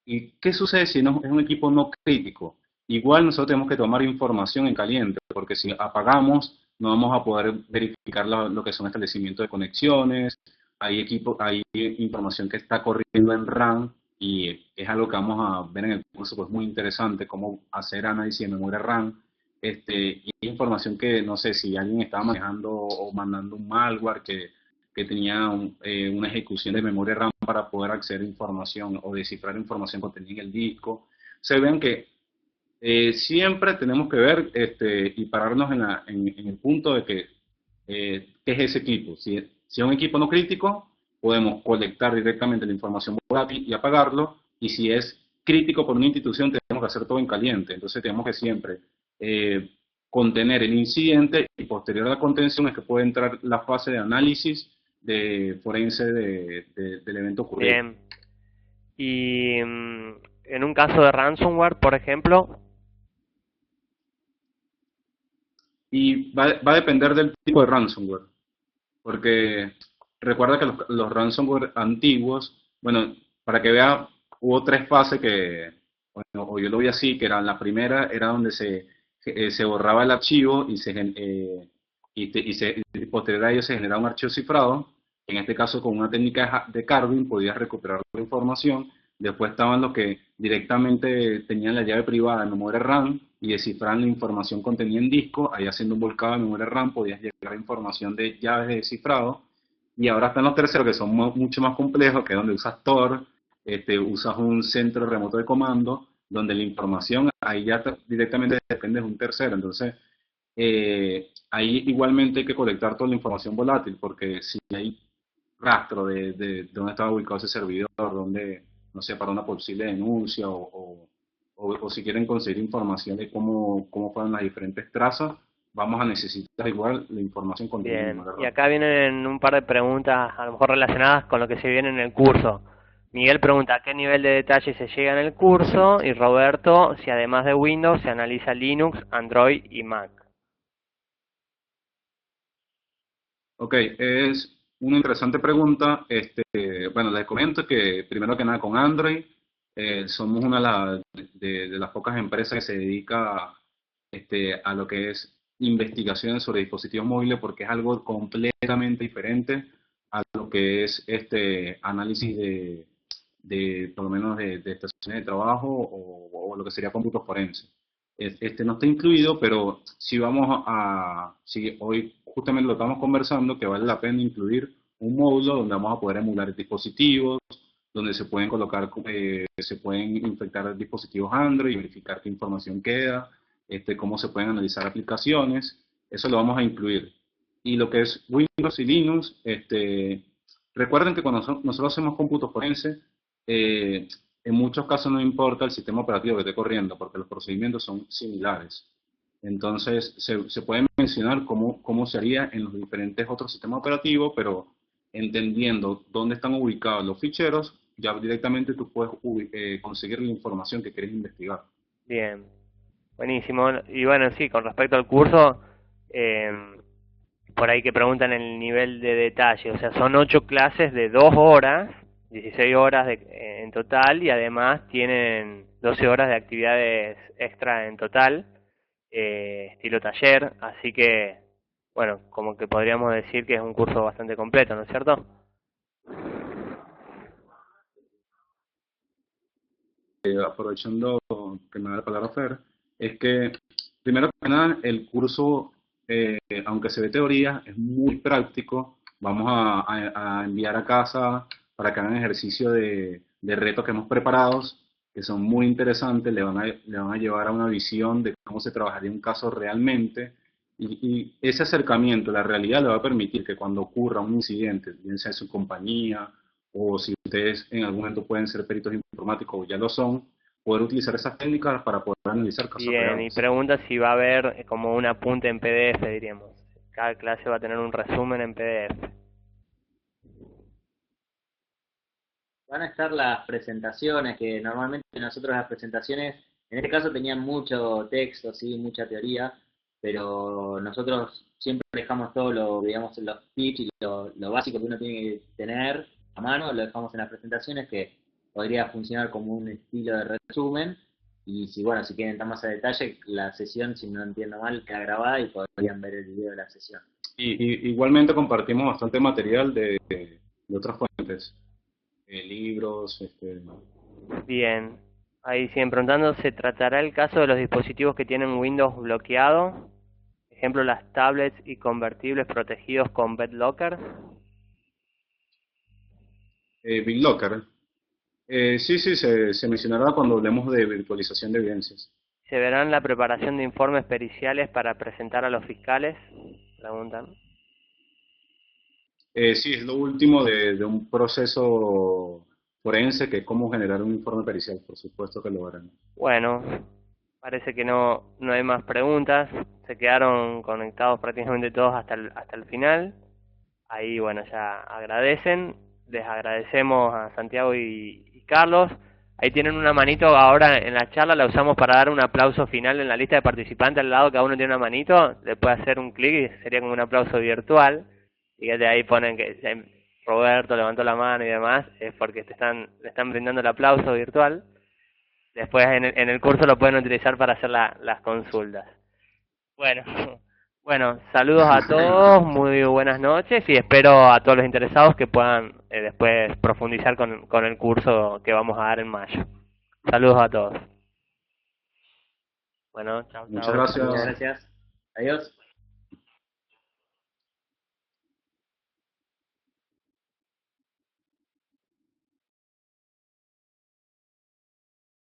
¿Y qué sucede si no, es un equipo no crítico? Igual nosotros tenemos que tomar información en caliente, porque si apagamos, no vamos a poder verificar lo que son establecimientos de conexiones. Hay información que está corriendo en RAM y es algo que vamos a ver en el curso, pues muy interesante, cómo hacer análisis de memoria RAM. Y hay información que no sé si alguien estaba manejando o mandando un malware que tenía una ejecución de memoria RAM para poder acceder a información o descifrar información contenida en el disco. Se ven que siempre tenemos que ver y pararnos en el punto de que ¿qué es ese equipo? Si es un equipo no crítico, podemos colectar directamente la información volátil y apagarlo, y si es crítico por una institución, tenemos que hacer todo en caliente. Entonces tenemos que siempre contener el incidente, y posterior a la contención es que puede entrar la fase de análisis de forense del evento ocurrido. Bien. Y en un caso de ransomware, por ejemplo, Y va a depender del tipo de ransomware, porque recuerda que los ransomware antiguos, bueno, para que vea, hubo tres fases que, bueno, o yo lo vi así, que eran la primera, era donde se borraba el archivo y posterior a ello se generaba un archivo cifrado. En este caso, con una técnica de Carving podías recuperar la información. Después estaban los que directamente tenían la llave privada en memoria RAM y descifraban la información contenida en disco. Ahí haciendo un volcado de memoria RAM podías llegar a información de llaves de descifrado. Y ahora están los terceros que son mucho más complejos, que es donde usas Tor, usas un centro remoto de comando, donde la información ahí ya directamente depende de un tercero. Entonces, ahí igualmente hay que colectar toda la información volátil, porque si hay rastro de dónde estaba ubicado ese servidor, dónde, no sé, para una posible denuncia o si quieren conseguir información de cómo fueron las diferentes trazas, vamos a necesitar igual la información contenida en bien. memoria Y RAM. acá vienen un par de preguntas, a lo mejor relacionadas con lo que se viene en el curso. Miguel pregunta a qué nivel de detalle se llega en el curso y Roberto si además de Windows se analiza Linux, Android y Mac. Ok, es una interesante pregunta. Bueno, les comento que primero que nada con Android somos una de las pocas empresas que se dedica a lo que es investigaciones sobre dispositivos móviles porque es algo completamente diferente a lo que es análisis por lo menos de estaciones de trabajo o lo que sería cómputo forense. No está incluido, pero si hoy justamente lo estamos conversando, que vale la pena incluir un módulo donde vamos a poder emular dispositivos, donde se pueden colocar, se pueden infectar dispositivos Android y verificar qué información queda, cómo se pueden analizar aplicaciones, eso lo vamos a incluir. Y lo que es Windows y Linux, recuerden que cuando nosotros hacemos cómputo forense, en muchos casos no importa el sistema operativo que esté corriendo, porque los procedimientos son similares. Entonces, se puede mencionar cómo se haría en los diferentes otros sistemas operativos, pero entendiendo dónde están ubicados los ficheros, ya directamente tú puedes conseguir la información que quieres investigar. Bien, buenísimo. Y bueno, sí, con respecto al curso, eh, por ahí que preguntan el nivel de detalle, o sea, son 8 clases de 2 horas, 16 horas en total, y además tienen 12 horas de actividades extra en total, estilo taller, así que, bueno, como que podríamos decir que es un curso bastante completo, ¿no es cierto? Aprovechando que me da la palabra Fer, es que primero que nada el curso, aunque se ve teoría, es muy práctico. Vamos a enviar a casa para que hagan ejercicio de retos que hemos preparado, que son muy interesantes, le van a llevar a una visión de cómo se trabajaría un caso realmente. Y ese acercamiento a la realidad le va a permitir que cuando ocurra un incidente, bien sea en su compañía, o si ustedes en algún momento pueden ser peritos informáticos o ya lo son, poder utilizar esas técnicas para poder analizar casos Bien, y reales. pregunta si va a haber como un apunte en PDF, diríamos. Cada clase va a tener un resumen en PDF. Van a estar las presentaciones, que normalmente nosotros las presentaciones, en este caso tenían mucho texto, sí, mucha teoría, pero nosotros siempre dejamos todo lo, digamos, los tips y lo básico que uno tiene que tener a mano, lo dejamos en las presentaciones, que podría funcionar como un estilo de resumen, y si, bueno, si quieren entrar más a detalle, la sesión, si no entiendo mal, queda grabada y podrían ver el video de la sesión. Igualmente compartimos bastante material de otras fuentes, libros, Bien, ahí siguen preguntando, ¿se tratará el caso de los dispositivos que tienen Windows bloqueado? Ejemplo, las tablets y convertibles protegidos con BitLocker. BitLocker. Sí, sí, se mencionará cuando hablemos de virtualización de evidencias. ¿Se verán la preparación de informes periciales para presentar a los fiscales? Preguntan. Sí, es lo último de un proceso forense, que es cómo generar un informe pericial, por supuesto que lo harán. Bueno, parece que no hay más preguntas. Se quedaron conectados prácticamente todos hasta el final. Ahí, bueno, ya agradecen. Les agradecemos a Santiago y Carlos. Ahí tienen una manito ahora en la charla, la usamos para dar un aplauso final en la lista de participantes. Al lado cada uno tiene una manito, le puede hacer un clic y sería como un aplauso virtual. Y de ahí ponen que Roberto levantó la mano y demás, es porque le están brindando el aplauso virtual. Después en el curso lo pueden utilizar para hacer las consultas. Bueno, bueno, saludos a todos, muy buenas noches y espero a todos los interesados que puedan después profundizar con el curso que vamos a dar en mayo. Saludos a todos. Bueno, chao, Muchas chao. gracias. Muchas gracias. Adiós.